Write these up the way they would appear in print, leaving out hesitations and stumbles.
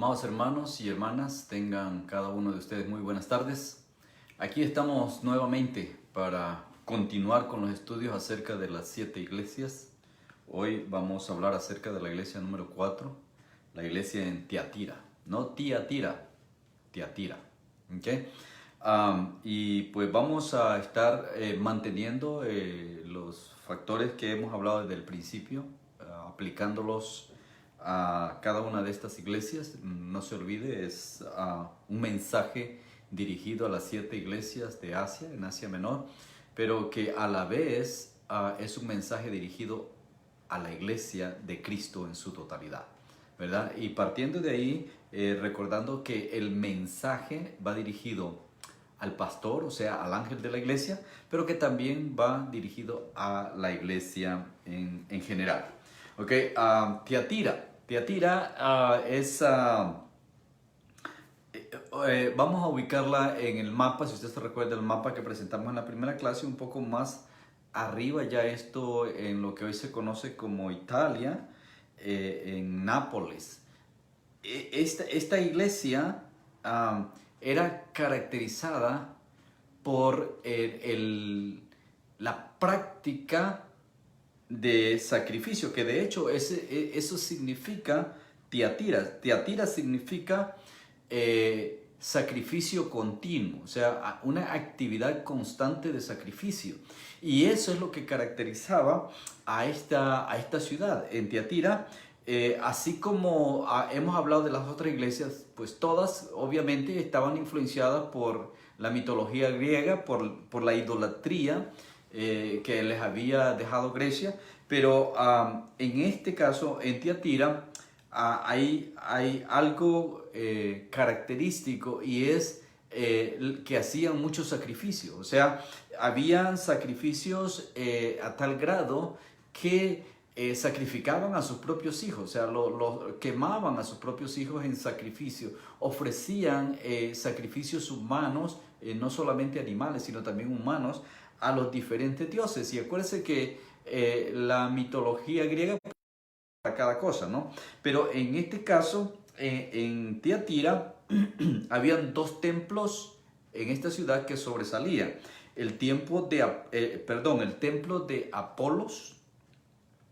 Amados hermanos y hermanas, tengan cada uno de ustedes muy buenas tardes. Aquí estamos nuevamente para continuar con los estudios acerca de las 7 iglesias. Hoy vamos a hablar acerca de la iglesia número 4, la iglesia en Tiatira. No Tiatira, Tiatira. ¿Okay? Y pues vamos a estar manteniendo los factores que hemos hablado desde el principio, aplicándolos a cada una de estas iglesias. No se olvide, es un mensaje dirigido a las 7 iglesias de Asia, en Asia Menor, pero que a la vez es un mensaje dirigido a la iglesia de Cristo en su totalidad, ¿verdad? Y partiendo de ahí, recordando que el mensaje va dirigido al pastor, o sea, al ángel de la iglesia, pero que también va dirigido a la iglesia en general. Ok, Tiatira. Tiatira es, vamos a ubicarla en el mapa, si usted se recuerda el mapa que presentamos en la primera clase, un poco más arriba ya esto en lo que hoy se conoce como Italia, en Nápoles. Esta iglesia era caracterizada por la práctica de sacrificio, que de hecho eso significa Tiatira. Tiatira significa sacrificio continuo, o sea, una actividad constante de sacrificio. Y eso es lo que caracterizaba a esta ciudad. En Tiatira, así como hemos hablado de las otras iglesias, pues todas obviamente estaban influenciadas por la mitología griega, por la idolatría que les había dejado Grecia, pero en este caso, en Tiatira, hay algo característico, y es que hacían muchos sacrificios. O sea, habían sacrificios a tal grado que sacrificaban a sus propios hijos, o sea, quemaban a sus propios hijos en sacrificio, ofrecían sacrificios humanos, no solamente animales, sino también humanos, a los diferentes dioses. Y acuérdense que la mitología griega para cada cosa, ¿no? Pero en este caso, en Tiatira, habían 2 templos en esta ciudad que sobresalían. El templo de Apolos,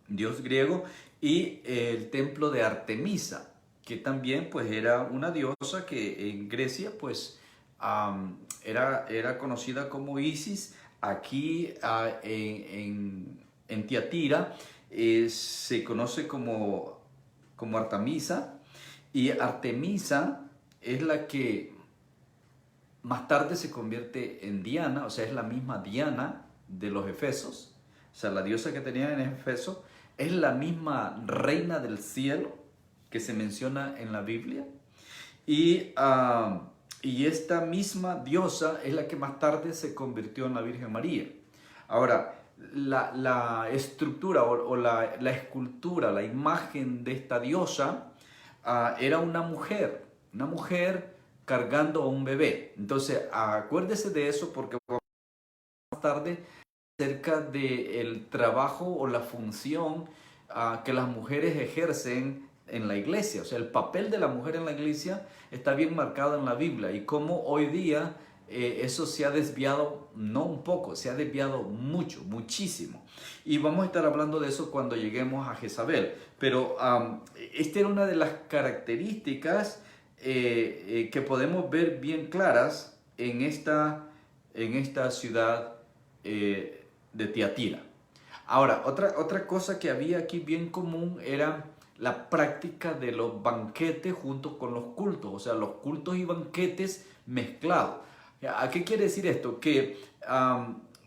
dios griego, y el templo de Artemisa, que también pues era una diosa que en Grecia pues era conocida como Isis. Aquí en Tiatira se conoce como Artemisa, y Artemisa es la que más tarde se convierte en Diana, o sea, es la misma Diana de los Efesos, o sea, la diosa que tenían en Efeso, es la misma reina del cielo que se menciona en la Biblia, y esta misma diosa es la que más tarde se convirtió en la Virgen María. Ahora, la estructura o la escultura, la imagen de esta diosa era una mujer cargando a un bebé. Entonces, acuérdese de eso, porque más tarde acerca del trabajo o la función que las mujeres ejercen en la iglesia. O sea, el papel de la mujer en la iglesia está bien marcado en la Biblia, y cómo hoy día eso se ha desviado, no un poco, se ha desviado mucho, muchísimo. Y vamos a estar hablando de eso cuando lleguemos a Jezabel. Pero esta era una de las características que podemos ver bien claras en esta ciudad de Tiatira. Ahora, otra cosa que había aquí bien común era la práctica de los banquetes junto con los cultos, o sea, los cultos y banquetes mezclados. ¿A qué quiere decir esto? Que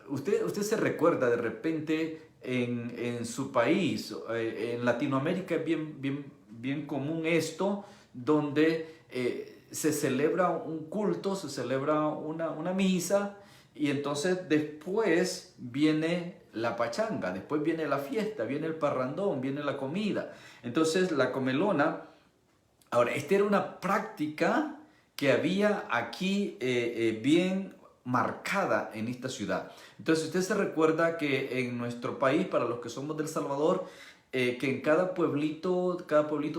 usted se recuerda de repente en su país, en Latinoamérica es bien común esto, donde se celebra un culto, se celebra una misa, y entonces después viene la pachanga, después viene la fiesta, viene el parrandón, viene la comida. Entonces la comelona. Ahora, esta era una práctica que había aquí bien marcada en esta ciudad. Entonces usted se recuerda que en nuestro país, para los que somos de El Salvador, que en cada pueblito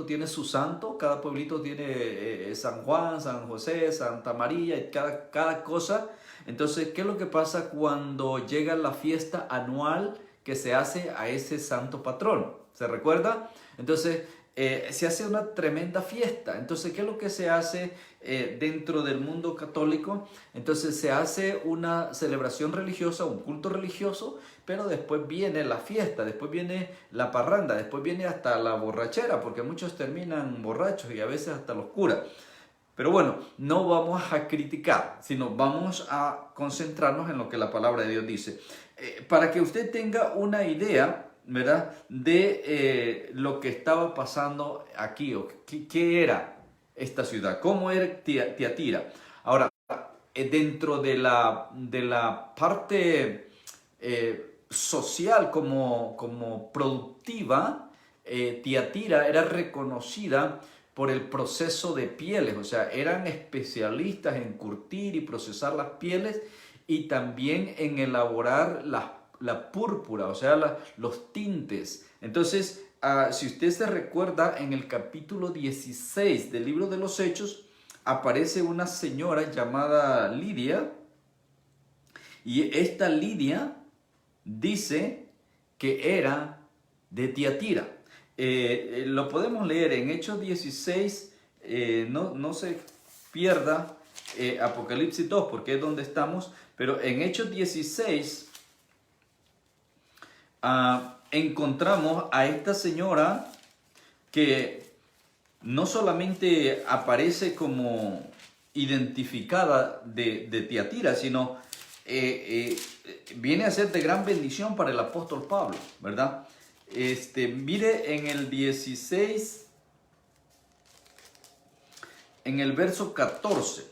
tiene su santo, cada pueblito tiene San Juan, San José, Santa María, y cada cosa. Entonces, ¿qué es lo que pasa cuando llega la fiesta anual que se hace a ese santo patrón? ¿Se recuerda? Entonces, se hace una tremenda fiesta. Entonces, ¿qué es lo que se hace dentro del mundo católico? Entonces, se hace una celebración religiosa, un culto religioso, pero después viene la fiesta, después viene la parranda, después viene hasta la borrachera, porque muchos terminan borrachos y a veces hasta los curas. Pero bueno, no vamos a criticar, sino vamos a concentrarnos en lo que la palabra de Dios dice. Para que usted tenga una idea, ¿verdad?, de lo que estaba pasando aquí, o qué era esta ciudad, cómo era Tiatira. Ahora, dentro de la parte social como productiva, Tiatira era reconocida por el proceso de pieles, o sea, eran especialistas en curtir y procesar las pieles y también en elaborar la púrpura, o sea, los tintes. Entonces, si usted se recuerda, en el capítulo 16 del libro de los Hechos, aparece una señora llamada Lidia, y esta Lidia dice que era de Tiatira. Lo podemos leer en Hechos 16, no se pierda Apocalipsis 2 porque es donde estamos, pero en Hechos 16 encontramos a esta señora que no solamente aparece como identificada de Tiatira, sino viene a ser de gran bendición para el apóstol Pablo, ¿verdad? Mire en el 16, en el verso 14,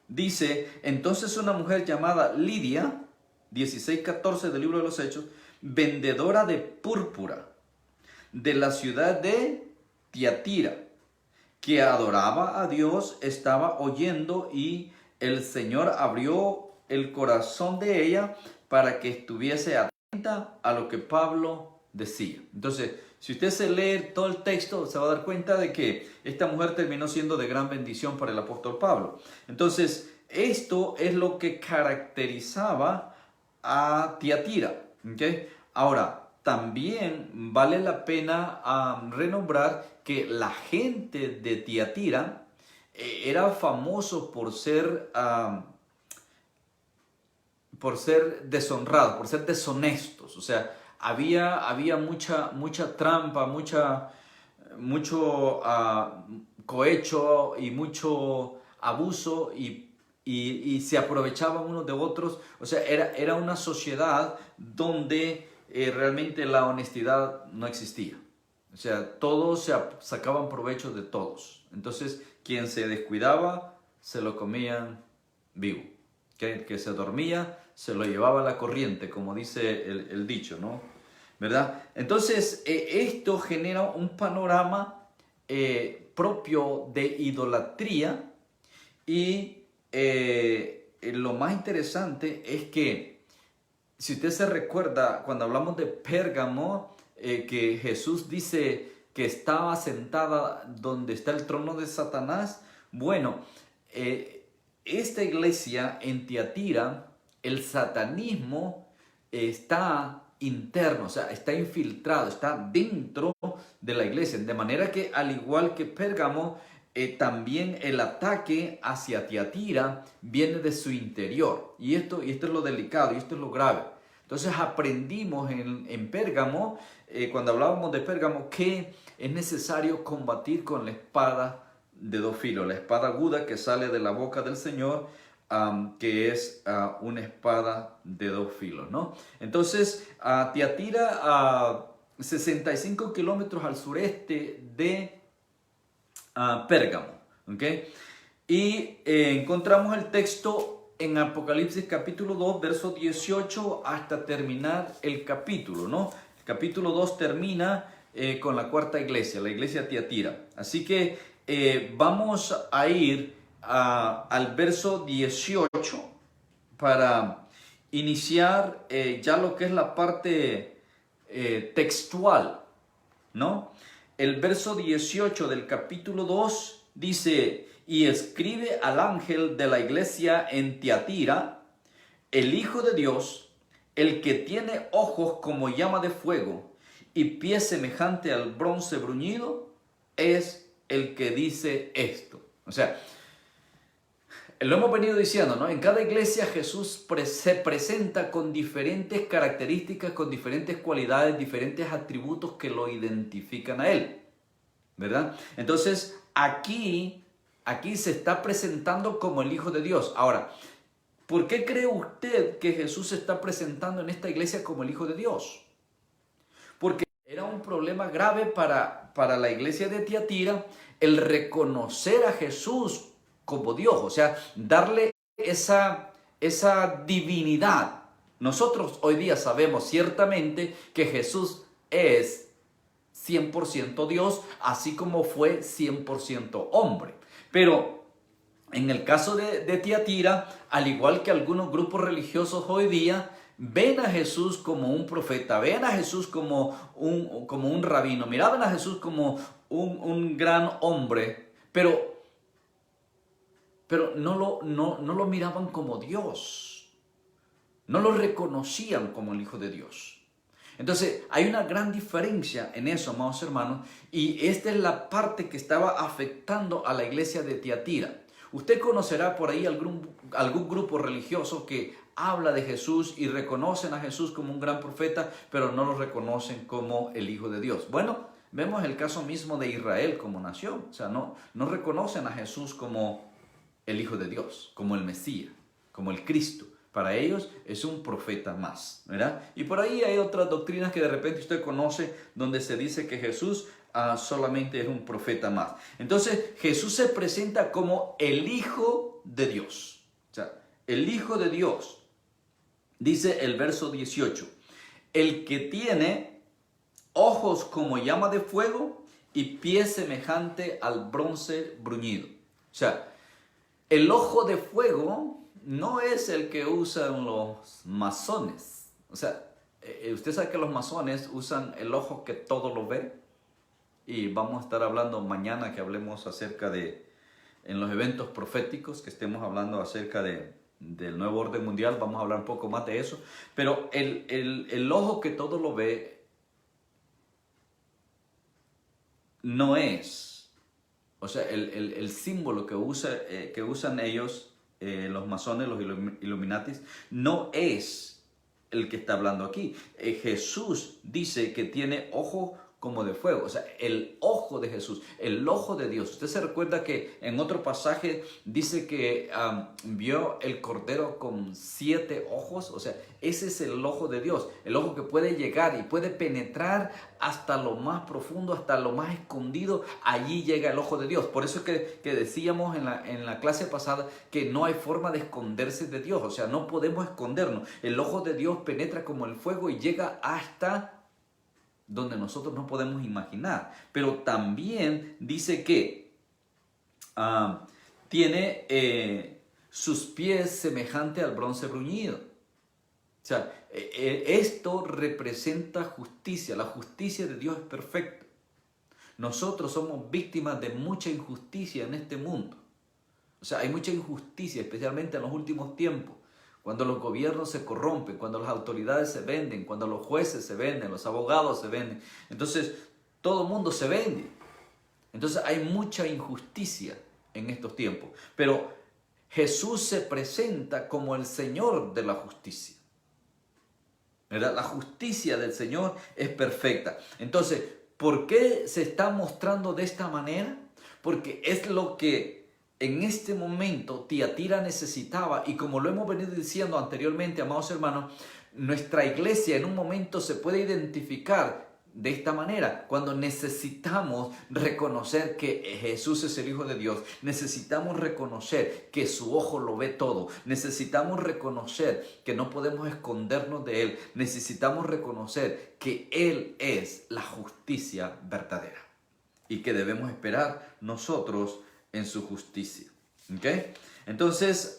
dice: entonces una mujer llamada Lidia, 16:14 del libro de los Hechos, vendedora de púrpura de la ciudad de Tiatira, que adoraba a Dios, estaba oyendo, y el Señor abrió el corazón de ella para que estuviese atenta a lo que Pablo decía. Entonces, si usted se lee todo el texto, se va a dar cuenta de que esta mujer terminó siendo de gran bendición para el apóstol Pablo. Entonces, esto es lo que caracterizaba a Tiatira, ¿okay? Ahora, también vale la pena renombrar que la gente de Tiatira era famoso por ser deshonrados, por ser deshonestos. O sea, había mucha trampa, mucho cohecho y mucho abuso, y se aprovechaban unos de otros. O sea, era una sociedad donde realmente la honestidad no existía. O sea, todos sacaban provecho de todos. Entonces, quien se descuidaba, se lo comían vivo. El que se dormía, se lo llevaba la corriente, como dice el dicho, ¿no? ¿Verdad? Entonces, esto genera un panorama propio de idolatría, y lo más interesante es que, si usted se recuerda, cuando hablamos de Pérgamo, que Jesús dice que estaba sentada donde está el trono de Satanás. Bueno, esta iglesia en Tiatira, el satanismo está interno, o sea, está infiltrado, está dentro de la iglesia. De manera que, al igual que Pérgamo, también el ataque hacia Tiatira viene de su interior. Y esto es lo delicado, y esto es lo grave. Entonces aprendimos en Pérgamo, cuando hablábamos de Pérgamo, que es necesario combatir con la espada de dos filos, la espada aguda que sale de la boca del Señor, que es una espada de dos filos, ¿no? Entonces, Tiatira, a 65 kilómetros al sureste de Pérgamo, ¿ok? Y encontramos el texto en Apocalipsis capítulo 2, verso 18, hasta terminar el capítulo, ¿no? El capítulo 2 termina con la cuarta iglesia, la iglesia Tiatira. Así que vamos a ir al verso 18 para iniciar ya lo que es la parte textual, ¿no? El verso 18 del capítulo 2 dice, y escribe al ángel de la iglesia en Tiatira, el Hijo de Dios, el que tiene ojos como llama de fuego y pies semejante al bronce bruñido, es el que dice esto. O sea, lo hemos venido diciendo, ¿no? En cada iglesia Jesús se presenta con diferentes características, con diferentes cualidades, diferentes atributos que lo identifican a Él, ¿verdad? Entonces, aquí se está presentando como el Hijo de Dios. Ahora, ¿por qué cree usted que Jesús se está presentando en esta iglesia como el Hijo de Dios? Porque era un problema grave para la iglesia de Tiatira el reconocer a Jesús como Dios, o sea, darle esa divinidad. Nosotros hoy día sabemos ciertamente que Jesús es 100% Dios, así como fue 100% hombre. Pero en el caso de Tiatira, al igual que algunos grupos religiosos hoy día, ven a Jesús como un profeta, ven a Jesús como un rabino, miraban a Jesús como un gran hombre, pero no lo miraban como Dios, no lo reconocían como el Hijo de Dios. Entonces, hay una gran diferencia en eso, amados hermanos, y esta es la parte que estaba afectando a la iglesia de Tiatira. Usted conocerá por ahí algún grupo religioso que habla de Jesús y reconocen a Jesús como un gran profeta, pero no lo reconocen como el Hijo de Dios. Bueno, vemos el caso mismo de Israel como nación. O sea, no reconocen a Jesús como el Hijo de Dios, como el Mesías, como el Cristo. Para ellos es un profeta más, ¿verdad? Y por ahí hay otras doctrinas que de repente usted conoce donde se dice que Jesús solamente es un profeta más. Entonces Jesús se presenta como el Hijo de Dios. O sea, el Hijo de Dios. Dice el verso 18, el que tiene ojos como llama de fuego y pies semejante al bronce bruñido. O sea, el ojo de fuego no es el que usan los masones. O sea, usted sabe que los masones usan el ojo que todo lo ve. Y vamos a estar hablando mañana que hablemos acerca en los eventos proféticos, que estemos hablando acerca del nuevo orden mundial. Vamos a hablar un poco más de eso. Pero el ojo que todo lo ve no es... O sea, el símbolo que usan ellos, los masones, los Illuminatis, no es el que está hablando aquí. Jesús dice que tiene ojo como de fuego. O sea, el ojo de Jesús, el ojo de Dios. Usted se recuerda que en otro pasaje dice que vio el Cordero con 7 ojos. O sea, ese es el ojo de Dios. El ojo que puede llegar y puede penetrar hasta lo más profundo, hasta lo más escondido. Allí llega el ojo de Dios. Por eso es que decíamos en la clase pasada que no hay forma de esconderse de Dios. O sea, no podemos escondernos. El ojo de Dios penetra como el fuego y llega hasta donde nosotros no podemos imaginar. Pero también dice que tiene sus pies semejante al bronce bruñido. O sea, esto representa justicia. La justicia de Dios es perfecta. Nosotros somos víctimas de mucha injusticia en este mundo. O sea, hay mucha injusticia, especialmente en los últimos tiempos. Cuando los gobiernos se corrompen, cuando las autoridades se venden, cuando los jueces se venden, los abogados se venden. Entonces, todo el mundo se vende. Entonces, hay mucha injusticia en estos tiempos. Pero Jesús se presenta como el Señor de la justicia. ¿Verdad? La justicia del Señor es perfecta. Entonces, ¿por qué se está mostrando de esta manera? Porque es lo que en este momento Tiatira necesitaba, y como lo hemos venido diciendo anteriormente, amados hermanos, nuestra iglesia en un momento se puede identificar de esta manera, cuando necesitamos reconocer que Jesús es el Hijo de Dios, necesitamos reconocer que su ojo lo ve todo, necesitamos reconocer que no podemos escondernos de Él, necesitamos reconocer que Él es la justicia verdadera y que debemos esperar nosotros en su justicia. ¿Okay? Entonces,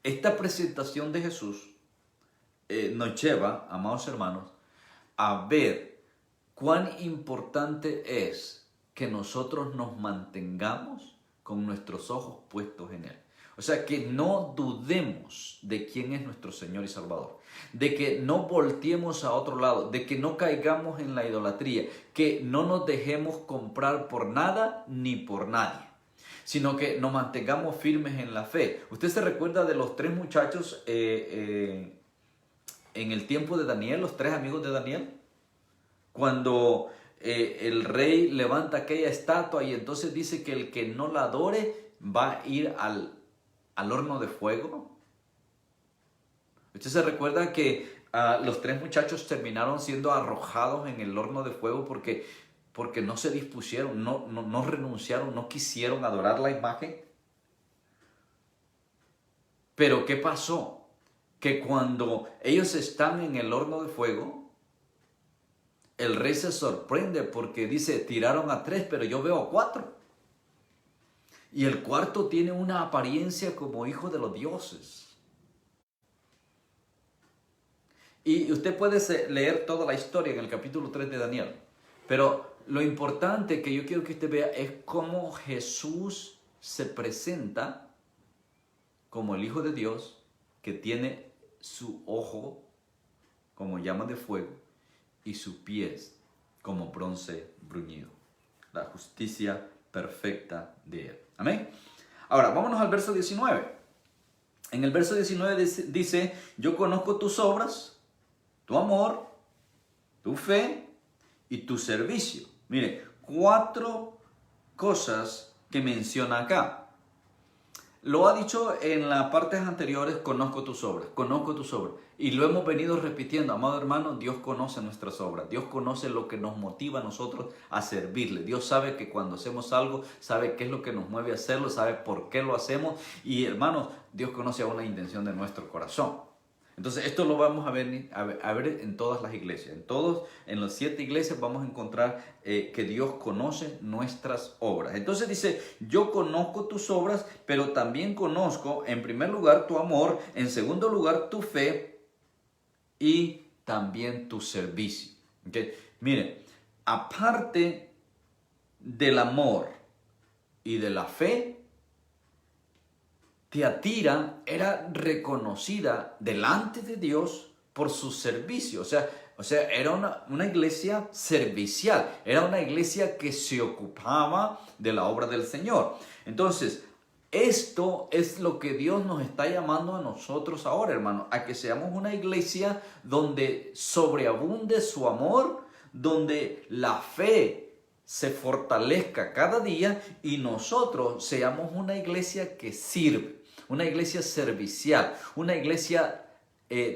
esta presentación de Jesús nos lleva, amados hermanos, a ver cuán importante es que nosotros nos mantengamos con nuestros ojos puestos en Él. O sea, que no dudemos de quién es nuestro Señor y Salvador, de que no volteemos a otro lado, de que no caigamos en la idolatría, que no nos dejemos comprar por nada ni por nadie, sino que nos mantengamos firmes en la fe. ¿Usted se recuerda de los 3 muchachos en el tiempo de Daniel, los 3 amigos de Daniel? Cuando el rey levanta aquella estatua y entonces dice que el que no la adore va a ir al horno de fuego. ¿Usted se recuerda que los 3 muchachos terminaron siendo arrojados en el horno de fuego porque no se dispusieron, no renunciaron, no quisieron adorar la imagen? Pero ¿qué pasó? Que cuando ellos están en el horno de fuego, el rey se sorprende porque dice, tiraron a 3, pero yo veo a 4. Y el cuarto tiene una apariencia como hijo de los dioses. Y usted puede leer toda la historia en el capítulo 3 de Daniel. Pero lo importante que yo quiero que usted vea es cómo Jesús se presenta como el Hijo de Dios, que tiene su ojo como llama de fuego y sus pies como bronce bruñido. La justicia perfecta de Él. Amén. Ahora, vámonos al verso 19. En el verso 19 dice, yo conozco tus obras, tu amor, tu fe y tu servicio. Mire, 4 cosas que menciona acá. Lo ha dicho en las partes anteriores, conozco tus obras, conozco tus obras. Y lo hemos venido repitiendo, amado hermano, Dios conoce nuestras obras. Dios conoce lo que nos motiva a nosotros a servirle. Dios sabe que cuando hacemos algo, sabe qué es lo que nos mueve a hacerlo, sabe por qué lo hacemos. Y hermanos, Dios conoce aún la intención de nuestro corazón. Entonces esto lo vamos a ver en todas las iglesias. En las 7 iglesias vamos a encontrar que Dios conoce nuestras obras. Entonces dice, yo conozco tus obras, pero también conozco en primer lugar tu amor, en segundo lugar tu fe y también tu servicio. ¿Okay? Mire, aparte del amor y de la fe, Tiatira era reconocida delante de Dios por su servicio. O sea, era una iglesia servicial. Era una iglesia que se ocupaba de la obra del Señor. Entonces, esto es lo que Dios nos está llamando a nosotros ahora, hermano. A que seamos una iglesia donde sobreabunde su amor, donde la fe se fortalezca cada día y nosotros seamos una iglesia que sirve. Una iglesia servicial, una iglesia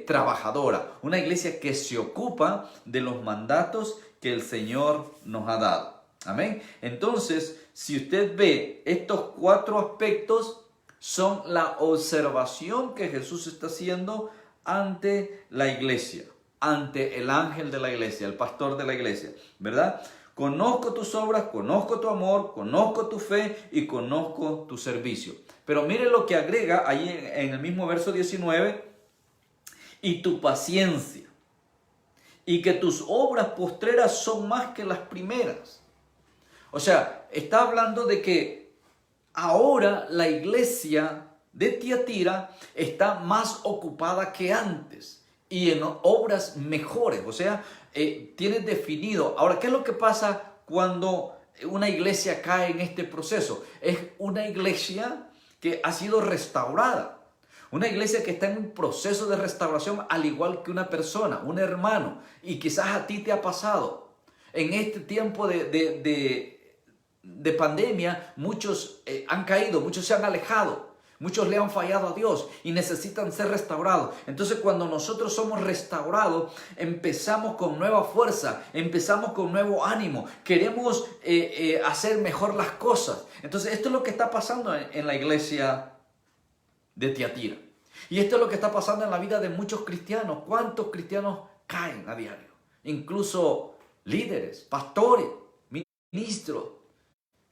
trabajadora, una iglesia que se ocupa de los mandatos que el Señor nos ha dado. Amén. Entonces, si usted ve estos 4 aspectos, son la observación que Jesús está haciendo ante la iglesia, ante el ángel de la iglesia, el pastor de la iglesia, ¿verdad? Conozco tus obras, conozco tu amor, conozco tu fe y conozco tu servicio. Pero mire lo que agrega ahí en el mismo verso 19. Y tu paciencia. Y que tus obras postreras son más que las primeras. O sea, está hablando de que ahora la iglesia de Tiatira está más ocupada que antes. Y en obras mejores. O sea, tiene definido. Ahora, ¿qué es lo que pasa cuando una iglesia cae en este proceso? Es una iglesia que ha sido restaurada. Una iglesia que está en un proceso de restauración al igual que una persona, un hermano. Y quizás a ti te ha pasado. En este tiempo de pandemia, muchos han caído, muchos se han alejado. Muchos le han fallado a Dios y necesitan ser restaurados. Entonces, cuando nosotros somos restaurados, empezamos con nueva fuerza, empezamos con nuevo ánimo. Queremos hacer mejor las cosas. Entonces, esto es lo que está pasando en la iglesia de Tiatira. Y esto es lo que está pasando en la vida de muchos cristianos. ¿Cuántos cristianos caen a diario? Incluso líderes, pastores, ministros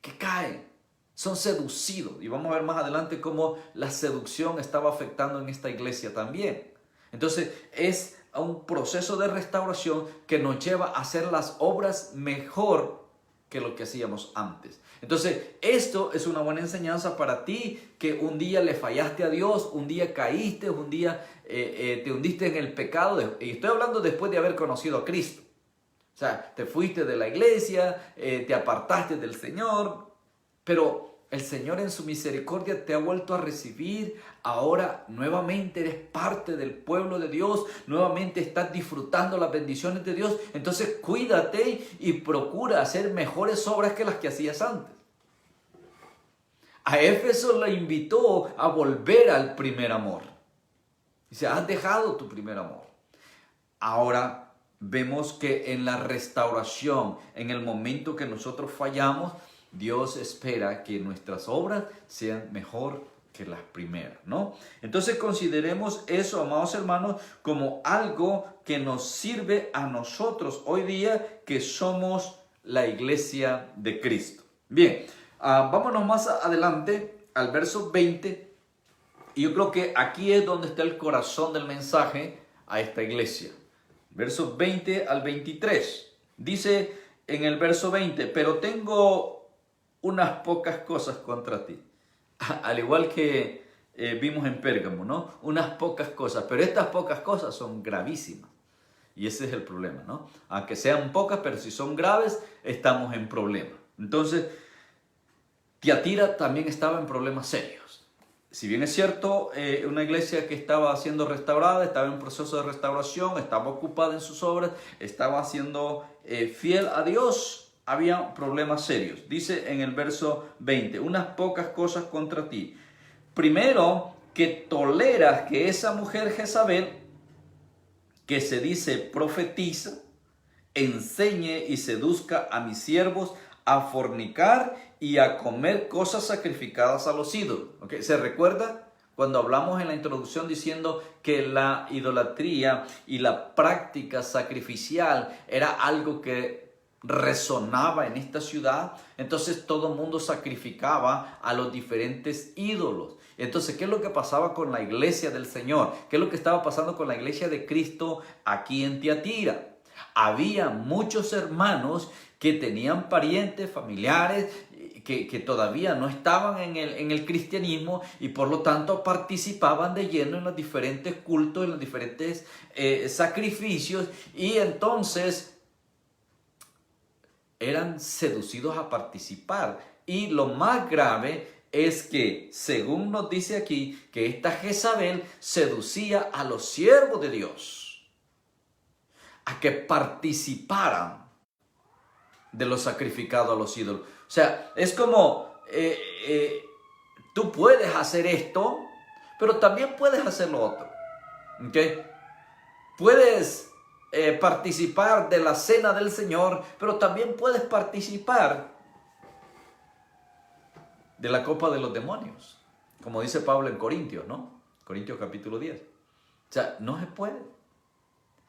que caen. Son seducidos. Y vamos a ver más adelante cómo la seducción estaba afectando en esta iglesia también. Entonces es a un proceso de restauración que nos lleva a hacer las obras mejor que lo que hacíamos antes. Entonces, esto es una buena enseñanza para ti, que un día le fallaste a Dios, un día caíste, un día te hundiste en el pecado. Y estoy hablando después de haber conocido a Cristo. O sea, te fuiste de la iglesia, te apartaste del Señor, pero el Señor en su misericordia te ha vuelto a recibir. Ahora nuevamente eres parte del pueblo de Dios, nuevamente estás disfrutando las bendiciones de Dios. Entonces cuídate y procura hacer mejores obras que las que hacías antes. A Éfeso le invitó a volver al primer amor. Dice, has dejado tu primer amor. Ahora vemos que en la restauración, en el momento que nosotros fallamos, Dios espera que nuestras obras sean mejor que las primeras, ¿no? Entonces consideremos eso, amados hermanos, como algo que nos sirve a nosotros hoy día, que somos la iglesia de Cristo. Bien, vámonos más adelante al verso 20. Y yo creo que aquí es donde está el corazón del mensaje a esta iglesia. Versos 20 al 23. Dice en el verso 20, pero tengo unas pocas cosas contra ti. Al igual que vimos en Pérgamo, ¿no? Unas pocas cosas, pero estas pocas cosas son gravísimas. Y ese es el problema, ¿no? Aunque sean pocas, pero si son graves, estamos en problemas. Entonces, Tiatira también estaba en problemas serios. Si bien es cierto, una iglesia que estaba siendo restaurada, estaba en proceso de restauración, estaba ocupada en sus obras, estaba siendo fiel a Dios, había problemas serios. Dice en el verso 20, unas pocas cosas contra ti. Primero, que toleras que esa mujer Jezabel, que se dice profetiza, enseñe y seduzca a mis siervos a fornicar y a comer cosas sacrificadas a los ídolos. ¿Okay? ¿Se recuerda cuando hablamos en la introducción diciendo que la idolatría y la práctica sacrificial era algo que resonaba en esta ciudad? Entonces todo el mundo sacrificaba a los diferentes ídolos. Entonces, ¿qué es lo que pasaba con la iglesia del Señor? ¿Qué es lo que estaba pasando con la iglesia de Cristo aquí en Tiatira? Había muchos hermanos que tenían parientes, familiares, que todavía no estaban en el cristianismo y por lo tanto participaban de lleno en los diferentes cultos, en los diferentes sacrificios, y entonces eran seducidos a participar. Y lo más grave es que, según nos dice aquí, que esta Jezabel seducía a los siervos de Dios a que participaran de lo sacrificado a los ídolos. O sea, es como, tú puedes hacer esto, pero también puedes hacer lo otro. ¿Okay? Puedes participar de la cena del Señor, pero también puedes participar de la copa de los demonios, como dice Pablo en Corintios, ¿no? Corintios capítulo 10. O sea, no se puede.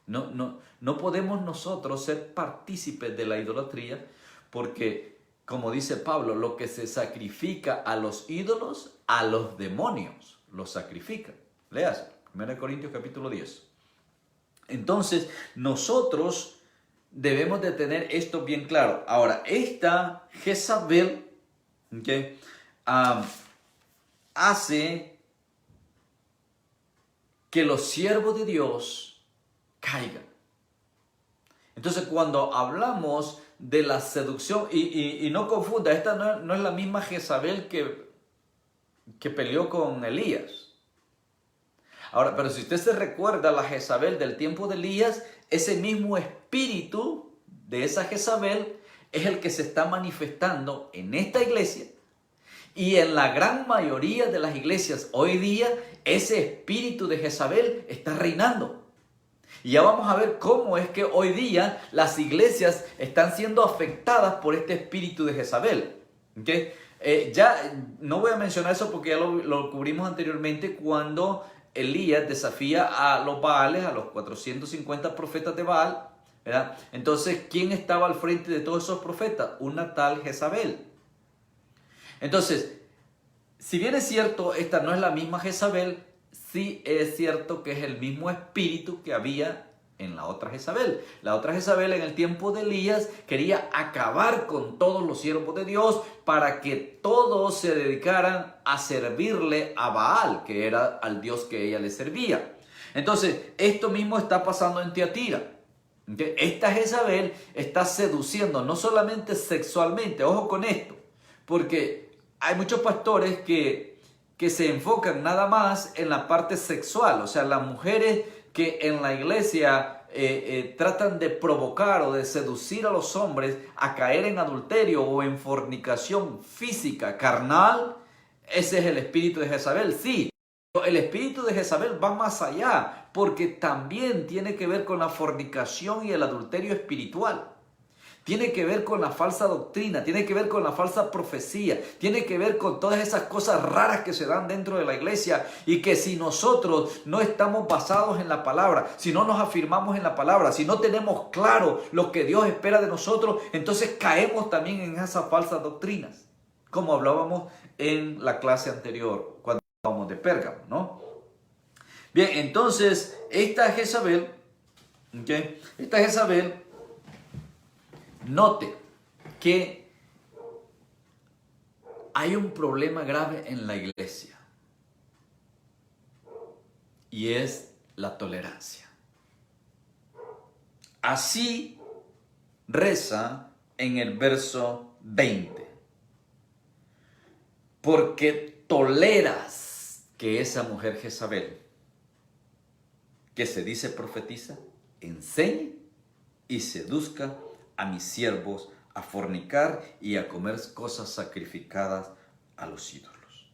No podemos nosotros ser partícipes de la idolatría, porque, como dice Pablo, lo que se sacrifica a los ídolos, a los demonios los sacrifican. Léase, 1 Corintios capítulo 10. Entonces, nosotros debemos de tener esto bien claro. Ahora, esta Jezabel, ¿okay? Hace que los siervos de Dios caigan. Entonces, cuando hablamos de la seducción, y no confunda, esta no es la misma Jezabel que peleó con Elías. Ahora, pero si usted se recuerda la Jezabel del tiempo de Elías, ese mismo espíritu de esa Jezabel es el que se está manifestando en esta iglesia. Y en la gran mayoría de las iglesias hoy día, ese espíritu de Jezabel está reinando. Y ya vamos a ver cómo es que hoy día las iglesias están siendo afectadas por este espíritu de Jezabel. ¿Okay? Ya no voy a mencionar eso porque ya lo cubrimos anteriormente cuando Elías desafía a los Baales, a los 450 profetas de Baal, ¿verdad? Entonces, ¿quién estaba al frente de todos esos profetas? Una tal Jezabel. Entonces, si bien es cierto, esta no es la misma Jezabel, sí es cierto que es el mismo espíritu que había en la otra Jezabel. La otra Jezabel en el tiempo de Elías quería acabar con todos los siervos de Dios para que todos se dedicaran a servirle a Baal, que era al Dios que ella le servía. Entonces, esto mismo está pasando en Tiatira. Esta Jezabel está seduciendo no solamente sexualmente, ojo con esto, porque hay muchos pastores que se enfocan nada más en la parte sexual, o sea, las mujeres que en la iglesia tratan de provocar o de seducir a los hombres a caer en adulterio o en fornicación física, carnal. Ese es el espíritu de Jezabel, sí. El espíritu de Jezabel va más allá, porque también tiene que ver con la fornicación y el adulterio espiritual. Tiene que ver con la falsa doctrina, tiene que ver con la falsa profecía, tiene que ver con todas esas cosas raras que se dan dentro de la iglesia y que si nosotros no estamos basados en la palabra, si no nos afirmamos en la palabra, si no tenemos claro lo que Dios espera de nosotros, entonces caemos también en esas falsas doctrinas, como hablábamos en la clase anterior, cuando hablábamos de Pérgamo, ¿no? Bien, entonces esta Jezabel, note que hay un problema grave en la iglesia y es la tolerancia. Así reza en el verso 20. Porque toleras que esa mujer Jezabel, que se dice profetiza, enseñe y seduzca a mis siervos a fornicar y a comer cosas sacrificadas a los ídolos.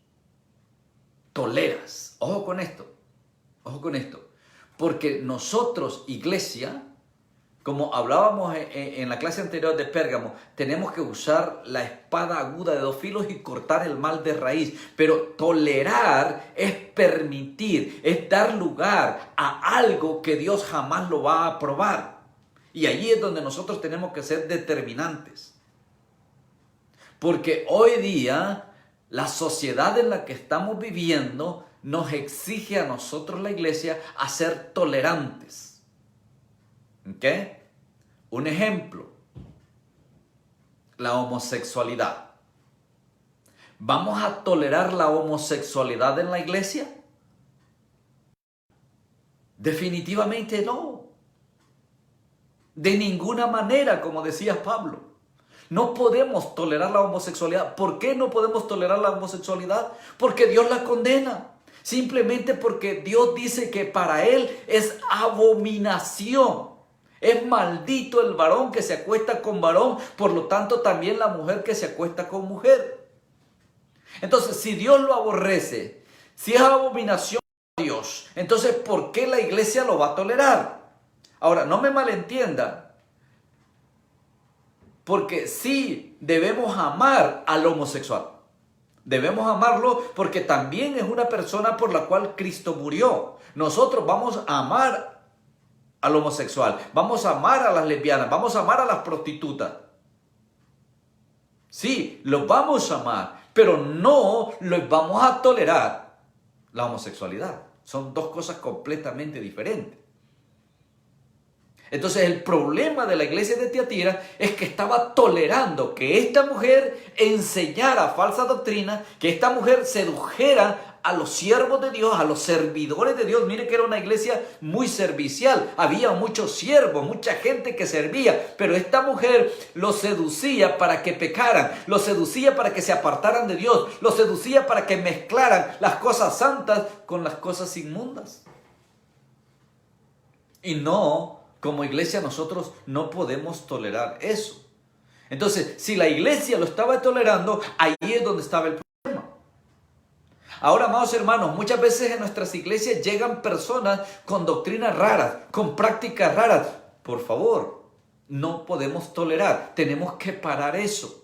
Toleras. Ojo con esto. Ojo con esto. Porque nosotros, iglesia, como hablábamos en la clase anterior de Pérgamo, tenemos que usar la espada aguda de dos filos y cortar el mal de raíz. Pero tolerar es permitir, es dar lugar a algo que Dios jamás lo va a aprobar. Y allí es donde nosotros tenemos que ser determinantes. Porque hoy día la sociedad en la que estamos viviendo nos exige a nosotros, la iglesia, a ser tolerantes. ¿Ok? Un ejemplo, la homosexualidad. ¿Vamos a tolerar la homosexualidad en la iglesia? Definitivamente no. De ninguna manera, como decía Pablo. No podemos tolerar la homosexualidad. ¿Por qué no podemos tolerar la homosexualidad? Porque Dios la condena. Simplemente porque Dios dice que para Él es abominación. Es maldito el varón que se acuesta con varón. Por lo tanto, también la mujer que se acuesta con mujer. Entonces, si Dios lo aborrece, si es abominación a Dios, entonces, ¿por qué la iglesia lo va a tolerar? Ahora, no me malentienda, porque sí debemos amar al homosexual. Debemos amarlo porque también es una persona por la cual Cristo murió. Nosotros vamos a amar al homosexual, vamos a amar a las lesbianas, vamos a amar a las prostitutas. Sí, los vamos a amar, pero no los vamos a tolerar la homosexualidad. Son dos cosas completamente diferentes. Entonces el problema de la iglesia de Tiatira es que estaba tolerando que esta mujer enseñara falsa doctrina, que esta mujer sedujera a los siervos de Dios, a los servidores de Dios. Mire que era una iglesia muy servicial, había muchos siervos, mucha gente que servía, pero esta mujer los seducía para que pecaran, los seducía para que se apartaran de Dios, los seducía para que mezclaran las cosas santas con las cosas inmundas. Y no, como iglesia nosotros no podemos tolerar eso. Entonces, si la iglesia lo estaba tolerando, ahí es donde estaba el problema. Ahora, amados hermanos, muchas veces en nuestras iglesias llegan personas con doctrinas raras, con prácticas raras. Por favor, no podemos tolerar. Tenemos que parar eso.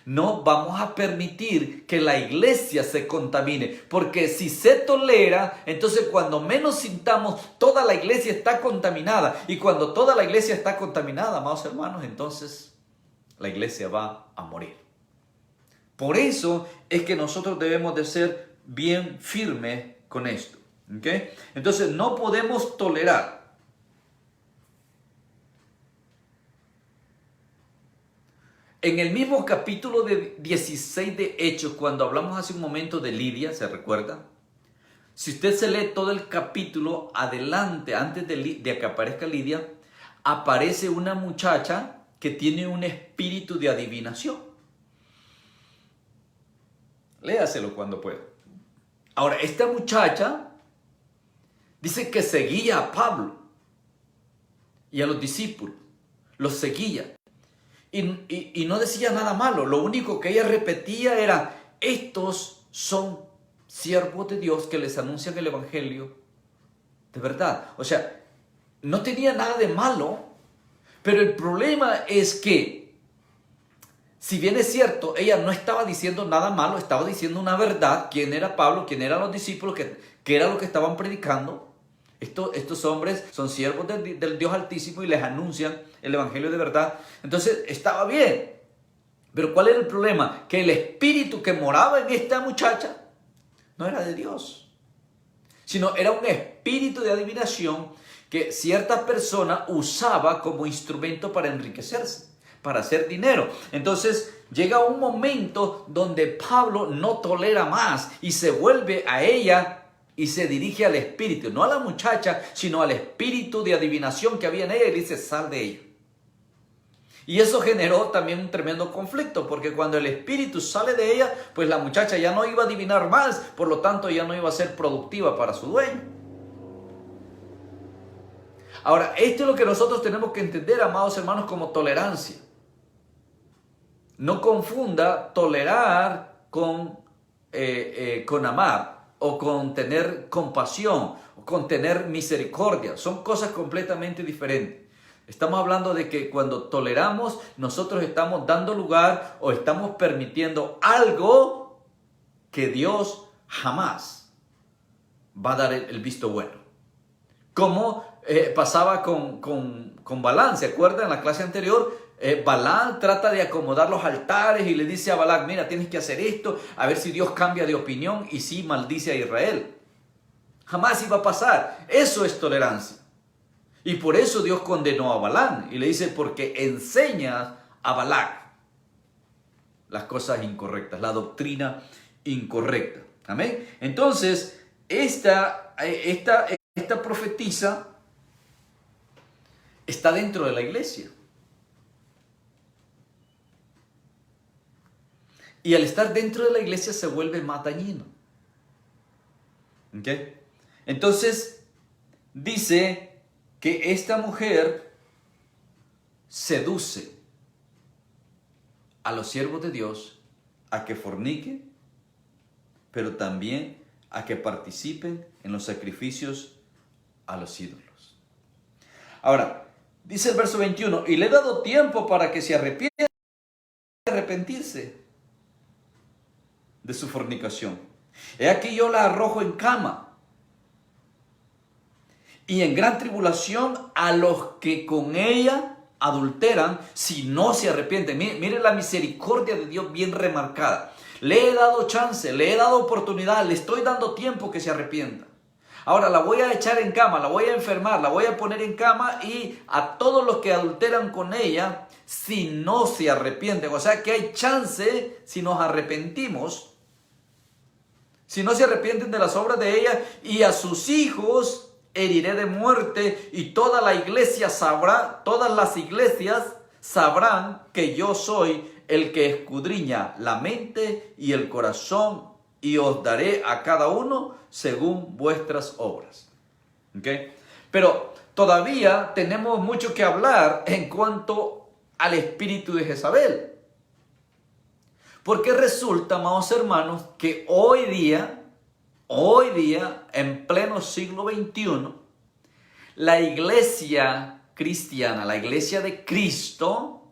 No vamos a permitir que la iglesia se contamine, porque si se tolera, entonces cuando menos sintamos, toda la iglesia está contaminada. Y cuando toda la iglesia está contaminada, amados hermanos, entonces la iglesia va a morir. Por eso es que nosotros debemos de ser bien firmes con esto. ¿Okay? Entonces no podemos tolerar. En el mismo capítulo 16 de Hechos, cuando hablamos hace un momento de Lidia, ¿se recuerda? Si usted se lee todo el capítulo adelante, antes de que aparezca Lidia, aparece una muchacha que tiene un espíritu de adivinación. Léaselo cuando pueda. Ahora, esta muchacha dice que seguía a Pablo y a los discípulos. Los seguía. Y no decía nada malo. Lo único que ella repetía era: estos son siervos de Dios que les anuncian el evangelio de verdad. O sea, no tenía nada de malo, pero el problema es que, si bien es cierto, ella no estaba diciendo nada malo, estaba diciendo una verdad. ¿Quién era Pablo? ¿Quién eran los discípulos? ¿Qué era lo que estaban predicando? Estos hombres son siervos del Dios Altísimo y les anuncian el evangelio de verdad. Entonces estaba bien. Pero ¿cuál era el problema? Que el espíritu que moraba en esta muchacha no era de Dios, sino era un espíritu de adivinación que cierta persona usaba como instrumento para enriquecerse, para hacer dinero. Entonces llega un momento donde Pablo no tolera más y se vuelve a ella y se dirige al espíritu, no a la muchacha, sino al espíritu de adivinación que había en ella, y dice: sal de ella. Y eso generó también un tremendo conflicto, porque cuando el espíritu sale de ella, pues la muchacha ya no iba a adivinar más, por lo tanto ya no iba a ser productiva para su dueño. Ahora, esto es lo que nosotros tenemos que entender, amados hermanos, como tolerancia. No confunda tolerar con amar, o con tener compasión, o con tener misericordia. Son cosas completamente diferentes. Estamos hablando de que cuando toleramos, nosotros estamos dando lugar o estamos permitiendo algo que Dios jamás va a dar el visto bueno. Como pasaba con Balaam, ¿se acuerdan? En la clase anterior, Balaam trata de acomodar los altares y le dice a Balac: mira, tienes que hacer esto, a ver si Dios cambia de opinión, y sí maldice a Israel. Jamás iba a pasar. Eso es tolerancia. Y por eso Dios condenó a Balaam y le dice: porque enseñas a Balac las cosas incorrectas, la doctrina incorrecta. Amén. Entonces, esta profetisa está dentro de la iglesia. Y al estar dentro de la iglesia se vuelve más dañino. ¿Ok? Entonces, dice que esta mujer seduce a los siervos de Dios a que forniquen, pero también a que participen en los sacrificios a los ídolos. Ahora, dice el verso 21, y le he dado tiempo para que se arrepienta, arrepentirse de su fornicación. He aquí yo la arrojo en cama y en gran tribulación a los que con ella adulteran, si no se arrepienten. Mire la misericordia de Dios bien remarcada. Le he dado chance, le he dado oportunidad, le estoy dando tiempo que se arrepienta. Ahora la voy a echar en cama, la voy a enfermar, la voy a poner en cama, y a todos los que adulteran con ella, si no se arrepienten. O sea que hay chance si nos arrepentimos. Si no se arrepienten de las obras de ella, y a sus hijos heriré de muerte, y toda la iglesia sabrá, todas las iglesias sabrán que yo soy el que escudriña la mente y el corazón, y os daré a cada uno según vuestras obras. ¿Okay? Pero todavía tenemos mucho que hablar en cuanto al espíritu de Jezabel. Porque resulta, amados hermanos, que hoy día, en pleno siglo XXI, la iglesia cristiana, la iglesia de Cristo,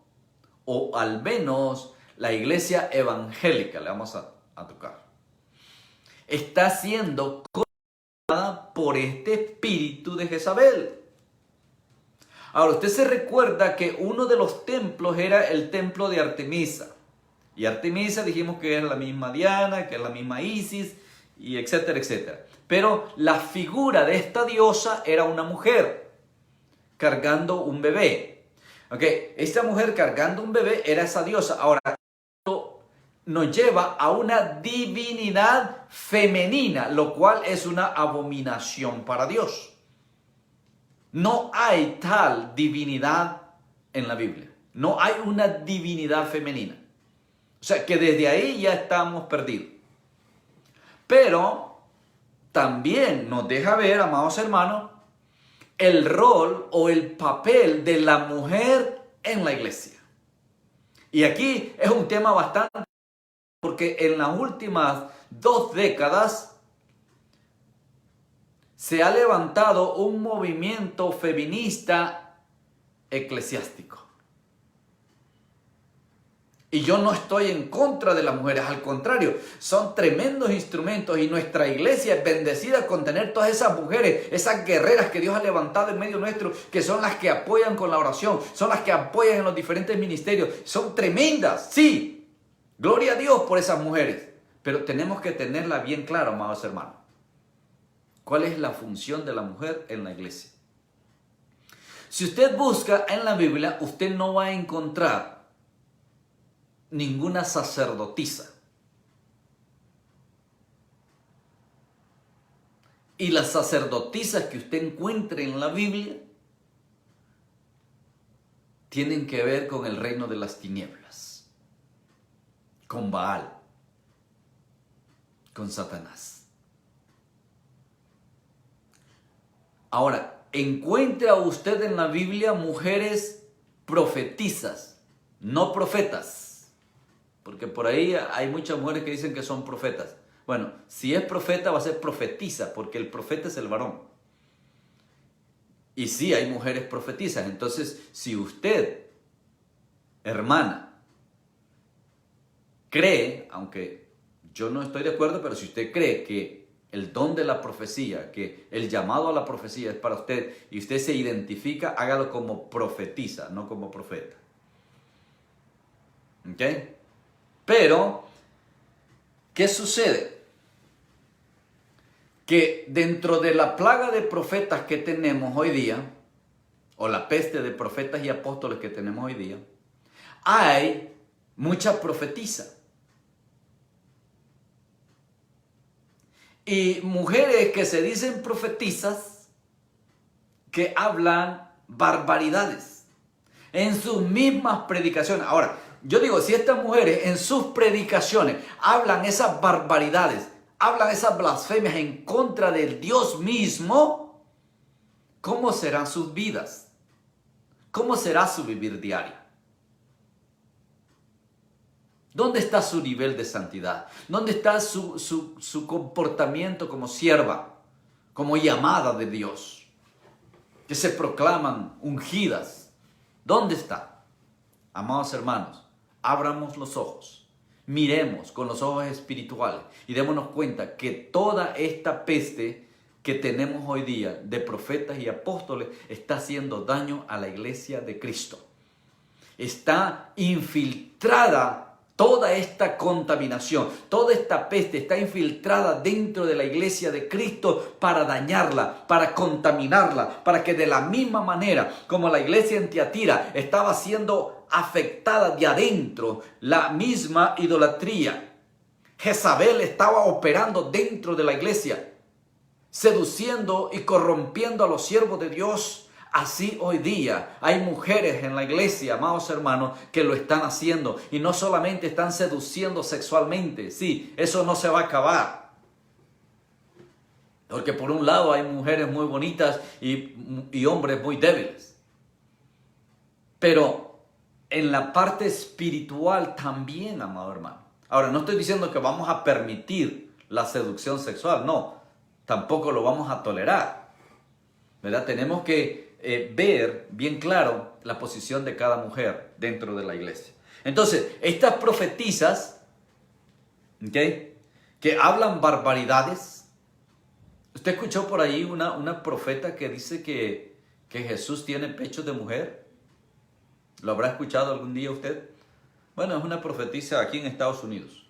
o al menos la iglesia evangélica, le vamos a tocar, está siendo controlada por este espíritu de Jezabel. Ahora, usted se recuerda que uno de los templos era el templo de Artemisa. Y Artemisa dijimos que es la misma Diana, que es la misma Isis, y etcétera, etcétera. Pero la figura de esta diosa era una mujer cargando un bebé. Ok, esta mujer cargando un bebé era esa diosa. Ahora, esto nos lleva a una divinidad femenina, lo cual es una abominación para Dios. No hay tal divinidad en la Biblia. No hay una divinidad femenina. O sea que desde ahí ya estamos perdidos. Pero también nos deja ver, amados hermanos, el rol o el papel de la mujer en la iglesia. Y aquí es un tema bastante, porque en las últimas 2 décadas se ha levantado un movimiento feminista eclesiástico. Y yo no estoy en contra de las mujeres, al contrario, son tremendos instrumentos y nuestra iglesia es bendecida con tener todas esas mujeres, esas guerreras que Dios ha levantado en medio nuestro, que son las que apoyan con la oración, son las que apoyan en los diferentes ministerios, son tremendas, sí, gloria a Dios por esas mujeres, pero tenemos que tenerla bien clara, amados hermanos. ¿Cuál es la función de la mujer en la iglesia? Si usted busca en la Biblia, usted no va a encontrar ninguna sacerdotisa. Y las sacerdotisas que usted encuentre en la Biblia tienen que ver con el reino de las tinieblas, con Baal, con Satanás. Ahora, encuentra usted en la Biblia mujeres profetisas, no profetas. Porque por ahí hay muchas mujeres que dicen que son profetas. Bueno, si es profeta va a ser profetisa, porque el profeta es el varón. Y sí hay mujeres profetizas. Entonces, si usted, hermana, cree, aunque yo no estoy de acuerdo, pero si usted cree que el don de la profecía, que el llamado a la profecía es para usted y usted se identifica, hágalo como profetisa, no como profeta. ¿Ok? Pero, ¿qué sucede? Que dentro de la plaga de profetas que tenemos hoy día, o la peste de profetas y apóstoles que tenemos hoy día, hay mucha profetisa. Y mujeres que se dicen profetisas, que hablan barbaridades en sus mismas predicaciones. Ahora, yo digo, si estas mujeres en sus predicaciones hablan esas barbaridades, hablan esas blasfemias en contra del Dios mismo, ¿cómo serán sus vidas? ¿Cómo será su vivir diario? ¿Dónde está su nivel de santidad? ¿Dónde está su comportamiento como sierva, como llamada de Dios? Que se proclaman ungidas. ¿Dónde está? Amados hermanos, abramos los ojos, miremos con los ojos espirituales y démonos cuenta que toda esta peste que tenemos hoy día de profetas y apóstoles está haciendo daño a la iglesia de Cristo. Está infiltrada toda esta contaminación, toda esta peste está infiltrada dentro de la iglesia de Cristo para dañarla, para contaminarla, para que de la misma manera como la iglesia en Tiatira estaba siendo afectada de adentro, la misma idolatría, Jezabel estaba operando dentro de la iglesia, seduciendo y corrompiendo a los siervos de Dios. Así hoy día hay mujeres en la iglesia, amados hermanos, que lo están haciendo. Y no solamente están seduciendo sexualmente. Sí, eso no se va a acabar. Porque por un lado hay mujeres muy bonitas y hombres muy débiles. Pero en la parte espiritual también, amado hermano. Ahora, no estoy diciendo que vamos a permitir la seducción sexual. No, tampoco lo vamos a tolerar. ¿Verdad? Tenemos que ver bien claro la posición de cada mujer dentro de la iglesia. Entonces, estas profetisas, ¿okay?, que hablan barbaridades. ¿Usted escuchó por ahí una profeta que dice que Jesús tiene pecho de mujer? ¿Lo habrá escuchado algún día usted? Bueno, es una profetisa aquí en Estados Unidos,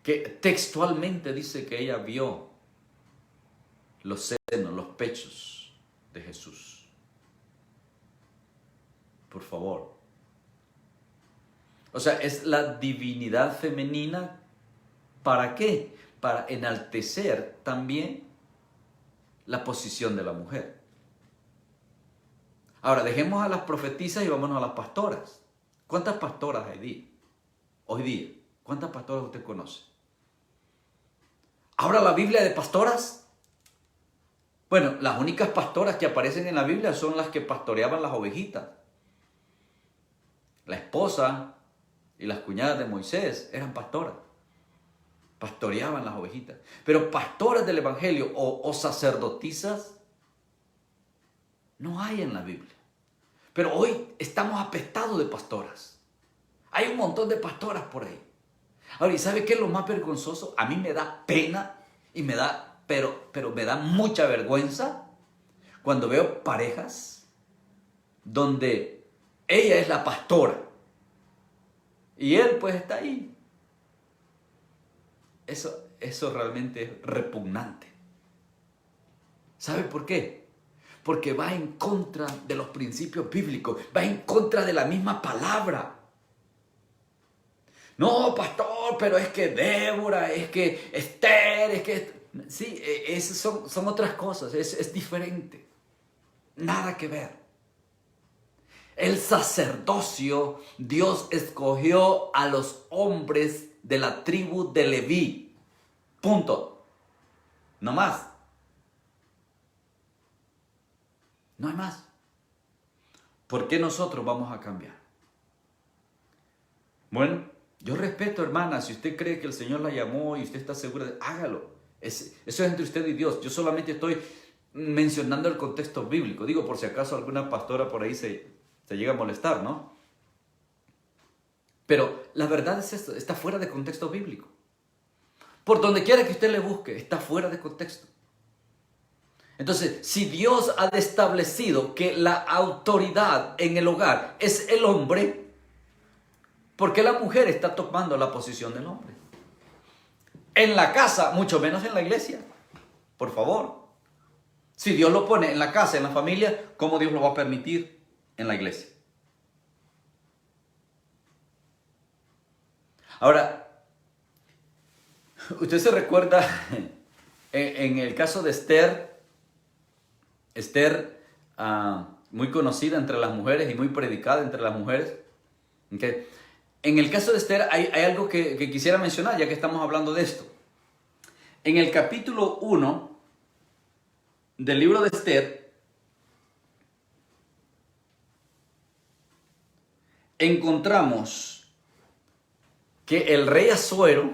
que textualmente dice que ella vio los senos, los pechos de Jesús. por favor. O sea, es la divinidad femenina. ¿Para qué? Para enaltecer también la posición de la mujer. Ahora, dejemos a las profetisas y vámonos a las pastoras. ¿Cuántas pastoras hay hoy día? ¿Cuántas pastoras usted conoce? ¿Ahora la Biblia de pastoras? Bueno, las únicas pastoras que aparecen en la Biblia son las que pastoreaban las ovejitas. La esposa y las cuñadas de Moisés eran pastoras. Pastoreaban las ovejitas. Pero pastoras del Evangelio o sacerdotisas no hay en la Biblia. Pero hoy estamos apestados de pastoras. Hay un montón de pastoras por ahí. Ahora, ¿y sabe qué es lo más vergonzoso? A mí me da pena y me da, pero me da mucha vergüenza cuando veo parejas donde ella es la pastora y él pues está ahí. Eso realmente es repugnante. ¿Sabe por qué? Porque va en contra de los principios bíblicos, va en contra de la misma palabra. No, pastor, pero es que Débora, es que Esther, es que... Sí, son otras cosas, es diferente. Nada que ver. El sacerdocio, Dios escogió a los hombres de la tribu de Leví. Punto. No más. No hay más. ¿Por qué nosotros vamos a cambiar? Bueno, yo respeto, hermana, si usted cree que el Señor la llamó y usted está segura de... Hágalo. Eso es entre usted y Dios. Yo solamente estoy mencionando el contexto bíblico. Digo, por si acaso alguna pastora por ahí se llega a molestar, ¿no? Pero la verdad es esto, está fuera de contexto bíblico. Por donde quiera que usted le busque, está fuera de contexto. Entonces, si Dios ha establecido que la autoridad en el hogar es el hombre, ¿por qué la mujer está tomando la posición del hombre? En la casa, mucho menos en la iglesia. Por favor. Si Dios lo pone en la casa, en la familia, ¿cómo Dios lo va a permitir en la iglesia? Ahora, usted se recuerda en el caso de Esther, muy conocida entre las mujeres y muy predicada entre las mujeres. ¿Okay? En el caso de Esther hay algo que quisiera mencionar, ya que estamos hablando de esto. En el capítulo 1 del libro de Esther, encontramos que el rey Asuero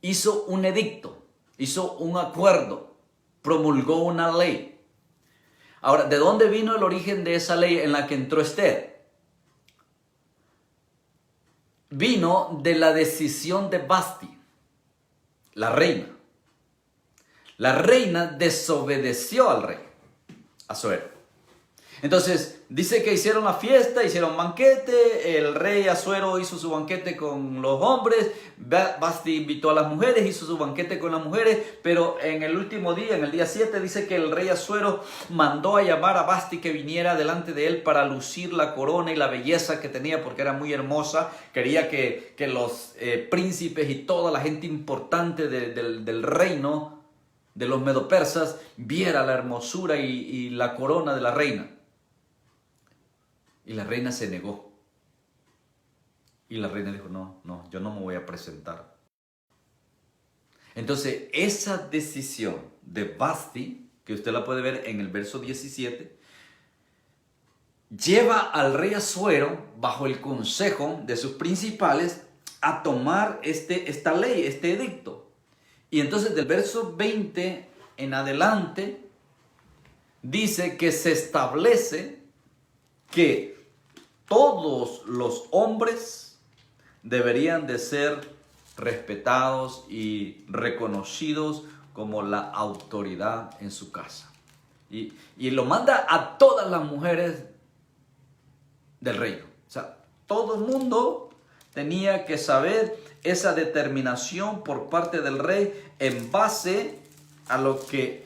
hizo un edicto, hizo un acuerdo, promulgó una ley. Ahora, ¿de dónde vino el origen de esa ley en la que entró Esther? Vino de la decisión de Vasti, la reina. La reina desobedeció al rey Asuero. Entonces, dice que hicieron la fiesta, hicieron banquete, el rey Asuero hizo su banquete con los hombres, Vasti invitó a las mujeres, hizo su banquete con las mujeres, pero en el último día, en el día 7, dice que el rey Asuero mandó a llamar a Vasti que viniera delante de él para lucir la corona y la belleza que tenía, porque era muy hermosa. Quería que los príncipes y toda la gente importante del reino de los medopersas viera la hermosura y la corona de la reina. Y la reina se negó. Y la reina dijo, no, yo no me voy a presentar. Entonces, esa decisión de Vasti, que usted la puede ver en el verso 17, lleva al rey Asuero, bajo el consejo de sus principales, a tomar esta ley, este edicto. Y entonces del verso 20 en adelante, dice que se establece que todos los hombres deberían de ser respetados y reconocidos como la autoridad en su casa. Y lo manda a todas las mujeres del reino. O sea, todo el mundo tenía que saber esa determinación por parte del rey en base a lo que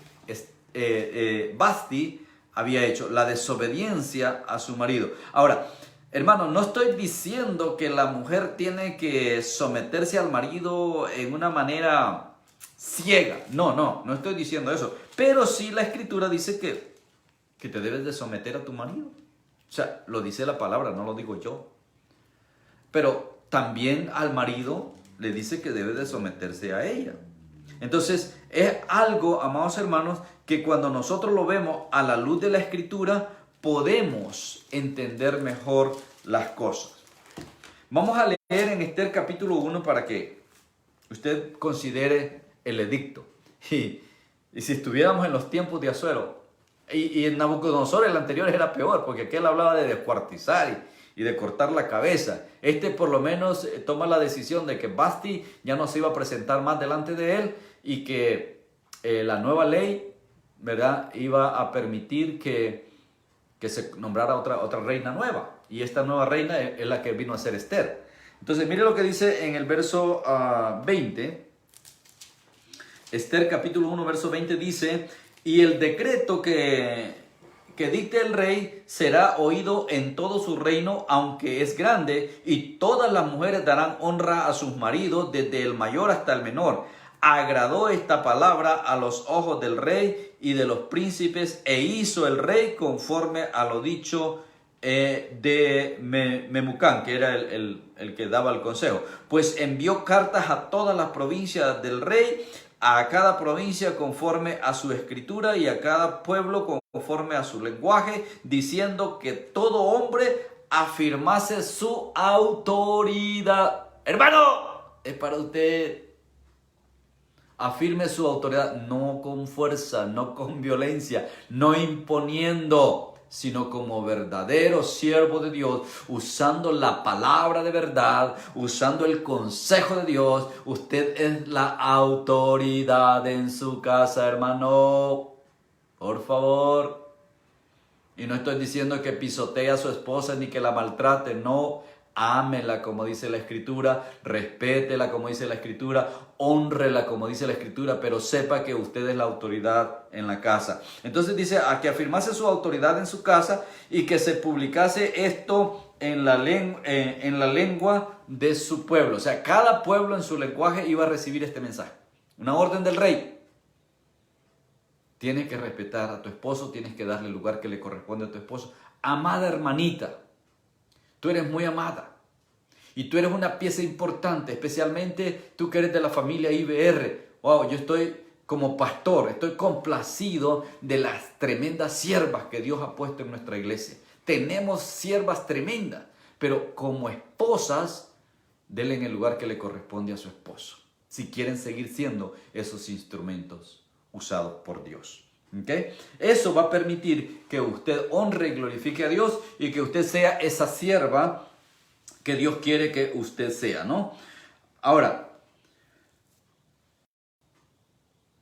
Vasti había hecho, la desobediencia a su marido. Ahora, hermano, no estoy diciendo que la mujer tiene que someterse al marido en una manera ciega. No estoy diciendo eso. Pero sí la Escritura dice que te debes de someter a tu marido. O sea, lo dice la palabra, no lo digo yo. Pero también al marido le dice que debe de someterse a ella. Entonces, es algo, amados hermanos, que cuando nosotros lo vemos a la luz de la Escritura, podemos entender mejor las cosas. Vamos a leer en Esther capítulo 1 para que usted considere el edicto. Y si estuviéramos en los tiempos de Asuero, y en Nabucodonosor el anterior era peor, porque aquel hablaba de descuartizar y de cortar la cabeza. Este por lo menos toma la decisión de que Vasti ya no se iba a presentar más delante de él y que la nueva ley, ¿verdad?, iba a permitir que se nombrara otra reina nueva. Y esta nueva reina es la que vino a ser Esther. Entonces, mire lo que dice en el verso 20. Esther capítulo 1, verso 20 dice: y el decreto que dicte el rey será oído en todo su reino, aunque es grande, y todas las mujeres darán honra a sus maridos, desde el mayor hasta el menor. Agradó esta palabra a los ojos del rey y de los príncipes, e hizo el rey conforme a lo dicho de Memucán, que era el que daba el consejo. Pues envió cartas a todas las provincias del rey, a cada provincia conforme a su escritura y a cada pueblo conforme a su lenguaje, diciendo que todo hombre afirmase su autoridad. Hermano, es para usted. Afirme su autoridad, no con fuerza, no con violencia, no imponiendo, sino como verdadero siervo de Dios, usando la palabra de verdad, usando el consejo de Dios. Usted es la autoridad en su casa, hermano. Por favor. Y no estoy diciendo que pisotee a su esposa ni que la maltrate, no. Ámela como dice la Escritura, respétela como dice la Escritura, hónrela como dice la Escritura, pero sepa que usted es la autoridad en la casa. Entonces dice, a que afirmase su autoridad en su casa y que se publicase esto en la lengua de su pueblo. O sea, cada pueblo en su lenguaje iba a recibir este mensaje. Una orden del rey. Tienes que respetar a tu esposo, tienes que darle el lugar que le corresponde a tu esposo. Amada hermanita, tú eres muy amada y tú eres una pieza importante, especialmente tú que eres de la familia IBR. Wow, yo estoy como pastor, estoy complacido de las tremendas siervas que Dios ha puesto en nuestra iglesia. Tenemos siervas tremendas, pero como esposas, denle en el lugar que le corresponde a su esposo, si quieren seguir siendo esos instrumentos usados por Dios. ¿Okay? Eso va a permitir que usted honre y glorifique a Dios y que usted sea esa sierva que Dios quiere que usted sea, ¿no? Ahora,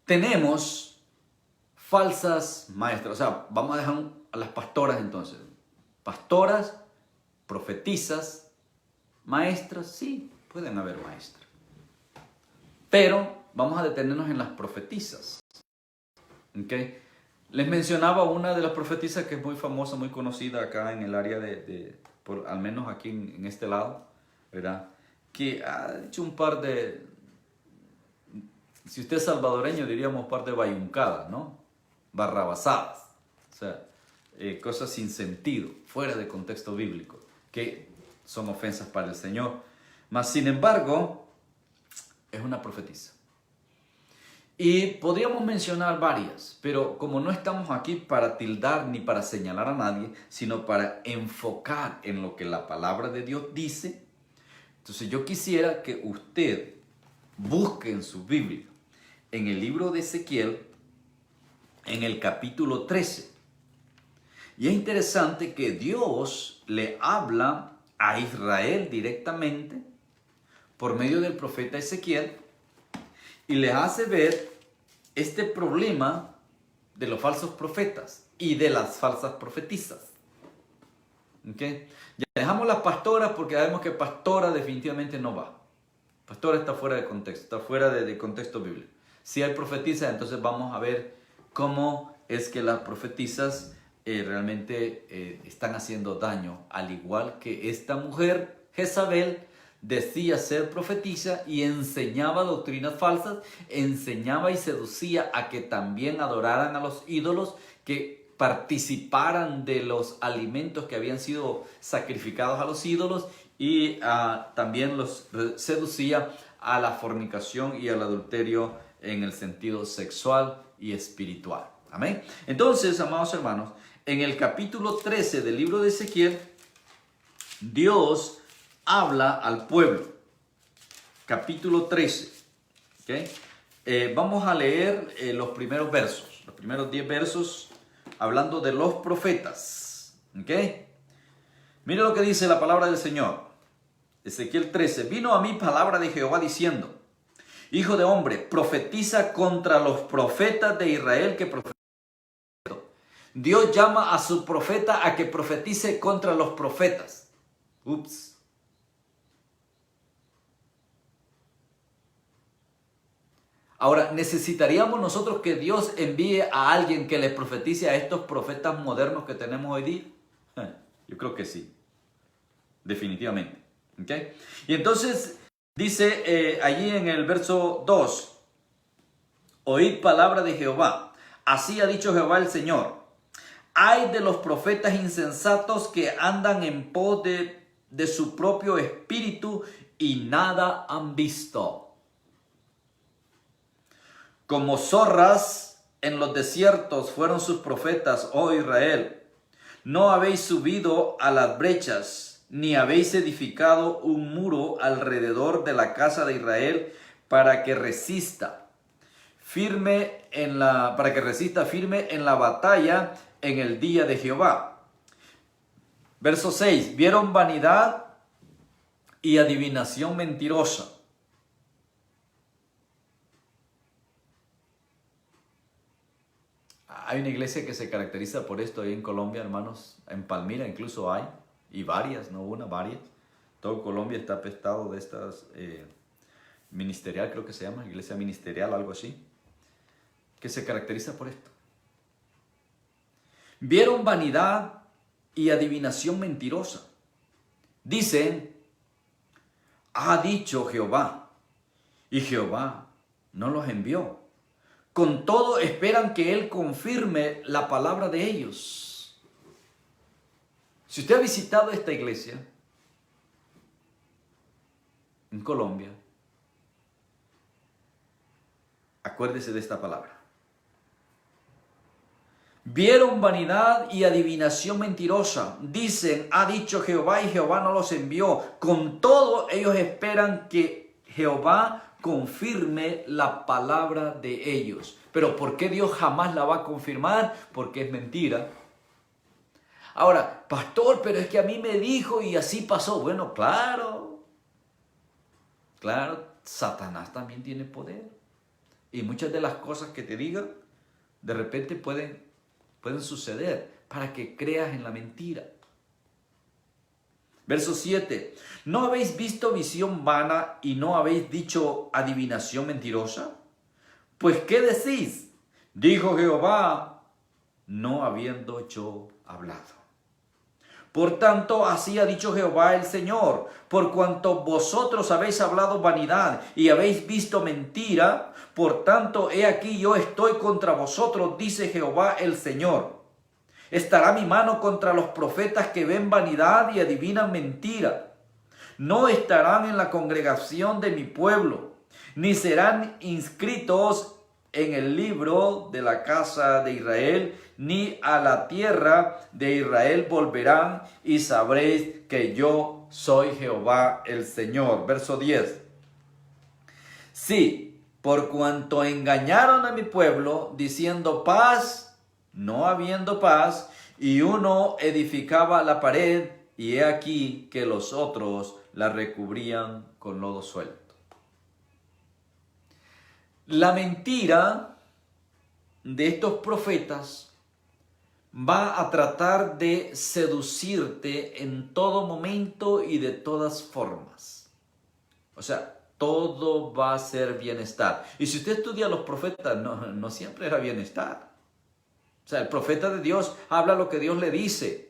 tenemos falsas maestras. O sea, vamos a dejar a las pastoras entonces. Pastoras, profetisas, maestras, sí, pueden haber maestras. Pero vamos a detenernos en las profetisas. ¿Okay? Les mencionaba una de las profetisas que es muy famosa, muy conocida acá en el área al menos aquí en este lado, ¿verdad? Que ha dicho un par de, si usted es salvadoreño diríamos un par de bayuncadas, ¿no? Barrabasadas, o sea, cosas sin sentido, fuera de contexto bíblico, que son ofensas para el Señor. Mas sin embargo, es una profetisa. Y podríamos mencionar varias, pero como no estamos aquí para tildar ni para señalar a nadie, sino para enfocar en lo que la palabra de Dios dice, entonces yo quisiera que usted busque en su Biblia, en el libro de Ezequiel, en el capítulo 13. Y es interesante que Dios le habla a Israel directamente por medio del profeta Ezequiel, y les hace ver este problema de los falsos profetas y de las falsas profetisas. ¿Okay? Ya dejamos las pastoras porque sabemos que pastora definitivamente no va. Pastora está fuera de contexto, está fuera de contexto bíblico. Si hay profetisas, entonces vamos a ver cómo es que las profetisas realmente están haciendo daño, al igual que esta mujer, Jezabel, decía ser profetisa y enseñaba doctrinas falsas, enseñaba y seducía a que también adoraran a los ídolos, que participaran de los alimentos que habían sido sacrificados a los ídolos, y también los seducía a la fornicación y al adulterio en el sentido sexual y espiritual. Amén. Entonces, amados hermanos, en el capítulo 13 del libro de Ezequiel, Dios habla al pueblo. Capítulo 13. ¿Okay? Vamos a leer los primeros versos, los primeros 10 versos, hablando de los profetas. ¿Okay? Mire lo que dice la palabra del Señor. Ezequiel 13. Vino a mí palabra de Jehová diciendo: Hijo de hombre, profetiza contra los profetas de Israel que profetizan. Dios llama a su profeta a que profetice contra los profetas. Ups. Ahora, ¿necesitaríamos nosotros que Dios envíe a alguien que le profetice a estos profetas modernos que tenemos hoy día? Yo creo que sí. Definitivamente. ¿Okay? Y entonces dice allí en el verso 2: Oíd palabra de Jehová. Así ha dicho Jehová el Señor. Ay de los profetas insensatos que andan en pos de su propio espíritu y nada han visto. Como zorras en los desiertos fueron sus profetas, oh Israel. No habéis subido a las brechas, ni habéis edificado un muro alrededor de la casa de Israel para que resista firme en la batalla en el día de Jehová. Verso 6. Vieron vanidad y adivinación mentirosa. Hay una iglesia que se caracteriza por esto ahí en Colombia, hermanos. En Palmira incluso hay, y varias, no una, varias. Todo Colombia está apestado de estas ministerial, creo que se llama, iglesia ministerial, algo así, que se caracteriza por esto. Vieron vanidad y adivinación mentirosa. Dicen: ha dicho Jehová, y Jehová no los envió. Con todo esperan que Él confirme la palabra de ellos. Si usted ha visitado esta iglesia en Colombia, acuérdese de esta palabra. Vieron vanidad y adivinación mentirosa. Dicen: ha dicho Jehová, y Jehová no los envió. Con todo ellos esperan que Jehová confirme la palabra de ellos. Pero ¿por qué Dios jamás la va a confirmar? Porque es mentira. Ahora, pastor, pero es que a mí me dijo y así pasó. Bueno, claro, Satanás también tiene poder. Y muchas de las cosas que te diga, de repente pueden suceder para que creas en la mentira. Verso 7. ¿No habéis visto visión vana y no habéis dicho adivinación mentirosa? Pues, ¿qué decís? Dijo Jehová, no habiendo yo hablado. Por tanto, así ha dicho Jehová el Señor: por cuanto vosotros habéis hablado vanidad y habéis visto mentira, por tanto, he aquí yo estoy contra vosotros, dice Jehová el Señor. Estará mi mano contra los profetas que ven vanidad y adivinan mentira. No estarán en la congregación de mi pueblo, ni serán inscritos en el libro de la casa de Israel, ni a la tierra de Israel volverán, y sabréis que yo soy Jehová el Señor. Verso 10. Sí, por cuanto engañaron a mi pueblo, diciendo paz, no habiendo paz, y uno edificaba la pared, y he aquí que los otros la recubrían con lodo suelto. La mentira de estos profetas va a tratar de seducirte en todo momento y de todas formas. O sea, todo va a ser bienestar. Y si usted estudia a los profetas, no siempre era bienestar. O sea, el profeta de Dios habla lo que Dios le dice.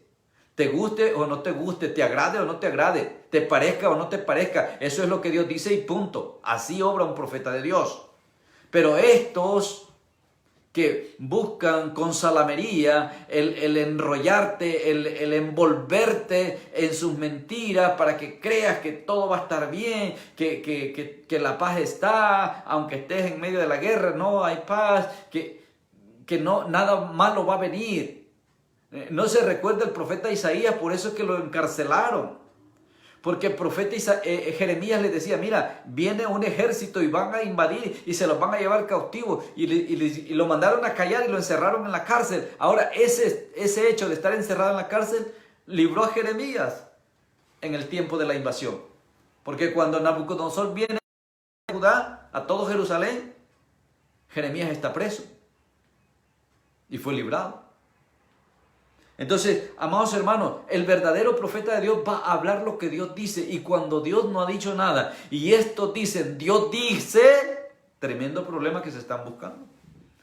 Te guste o no te guste, te agrade o no te agrade, te parezca o no te parezca. Eso es lo que Dios dice y punto. Así obra un profeta de Dios. Pero estos que buscan con salamería el enrollarte, el envolverte en sus mentiras para que creas que todo va a estar bien, que la paz está, aunque estés en medio de la guerra, no hay paz, que no, nada malo va a venir. No se recuerda el profeta Isaías, por eso es que lo encarcelaron. Porque el profeta Jeremías le decía, mira, viene un ejército y van a invadir y se los van a llevar cautivos. Y lo mandaron a callar y lo encerraron en la cárcel. Ahora, ese hecho de estar encerrado en la cárcel libró a Jeremías en el tiempo de la invasión. Porque cuando Nabucodonosor viene a Judá, a todo Jerusalén, Jeremías está preso y fue librado. Entonces, amados hermanos, el verdadero profeta de Dios va a hablar lo que Dios dice. Y cuando Dios no ha dicho nada y estos dicen, Dios dice, tremendo problema que se están buscando.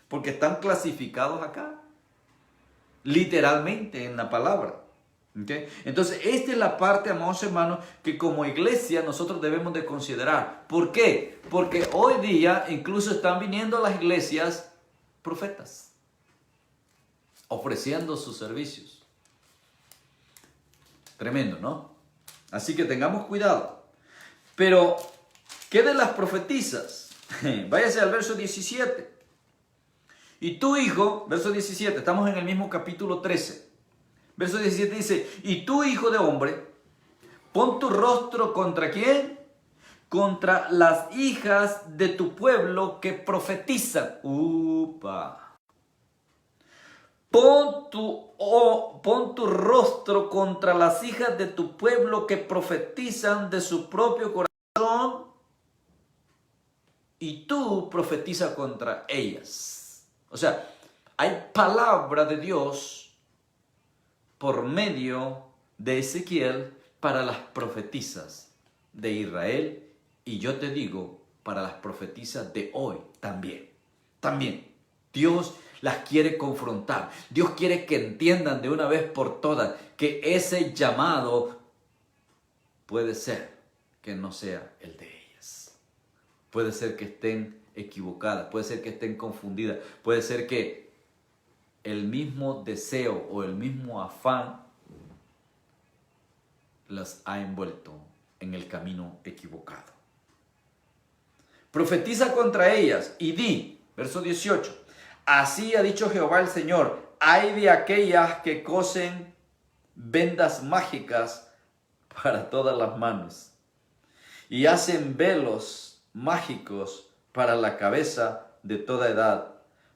Porque están clasificados acá, literalmente en la palabra. ¿Okay? Entonces, esta es la parte, amados hermanos, que como iglesia nosotros debemos de considerar. ¿Por qué? Porque hoy día incluso están viniendo a las iglesias profetas, ofreciendo sus servicios. Tremendo, ¿no? Así que tengamos cuidado. Pero, ¿qué de las profetizas? Váyase al verso 17. Y tú, hijo, verso 17, estamos en el mismo capítulo 13. Verso 17 dice, y tú, hijo de hombre, pon tu rostro ¿contra quién? Contra las hijas de tu pueblo que profetizan. ¡Upa! Pon tu rostro contra las hijas de tu pueblo que profetizan de su propio corazón y tú profetiza contra ellas. O sea, hay palabra de Dios por medio de Ezequiel para las profetizas de Israel y yo te digo, para las profetizas de hoy también. También, Dios las quiere confrontar. Dios quiere que entiendan de una vez por todas que ese llamado puede ser que no sea el de ellas. Puede ser que estén equivocadas, puede ser que estén confundidas, puede ser que el mismo deseo o el mismo afán las ha envuelto en el camino equivocado. Profetiza contra ellas y di, verso 18, así ha dicho Jehová el Señor, ay de aquellas que cosen vendas mágicas para todas las manos y hacen velos mágicos para la cabeza de toda edad,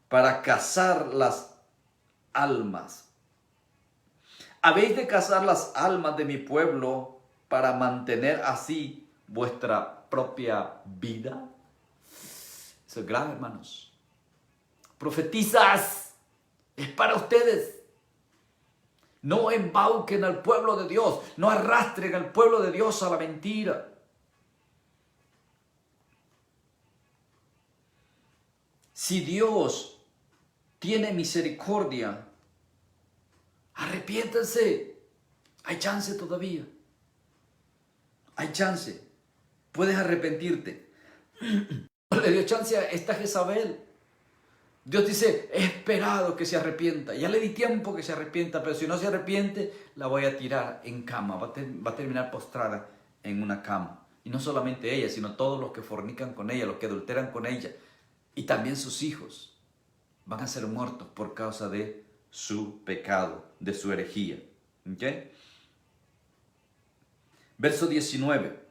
para cazar las almas. ¿Habéis de cazar las almas de mi pueblo para mantener así vuestra propia vida? Eso es grave, hermanos. Profetizas, es para ustedes. No embauquen al pueblo de Dios, no arrastren al pueblo de Dios a la mentira. Si Dios tiene misericordia, arrepiéntanse. Hay chance todavía. Hay chance. Puedes arrepentirte. Le dio chance a esta Jezabel. Dios dice, he esperado que se arrepienta. Ya le di tiempo que se arrepienta, pero si no se arrepiente, la voy a tirar en cama. Va a terminar postrada en una cama. Y no solamente ella, sino todos los que fornican con ella, los que adulteran con ella. Y también sus hijos van a ser muertos por causa de su pecado, de su herejía. ¿Okay? Verso 19.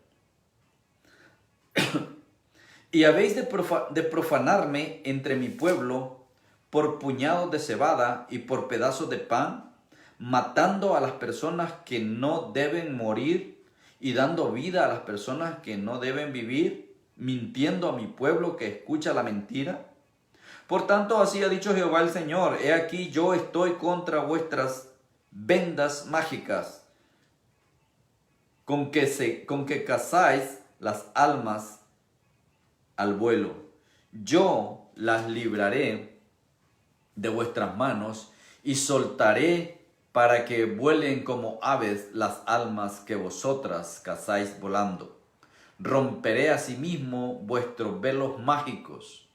Y habéis de profanarme entre mi pueblo por puñados de cebada y por pedazos de pan, matando a las personas que no deben morir y dando vida a las personas que no deben vivir, mintiendo a mi pueblo que escucha la mentira. Por tanto, así ha dicho Jehová el Señor, he aquí yo estoy contra vuestras vendas mágicas, con que cazáis las almas al vuelo. Yo las libraré de vuestras manos y soltaré para que vuelen como aves las almas que vosotras cazáis volando. Romperé asimismo vuestros velos mágicos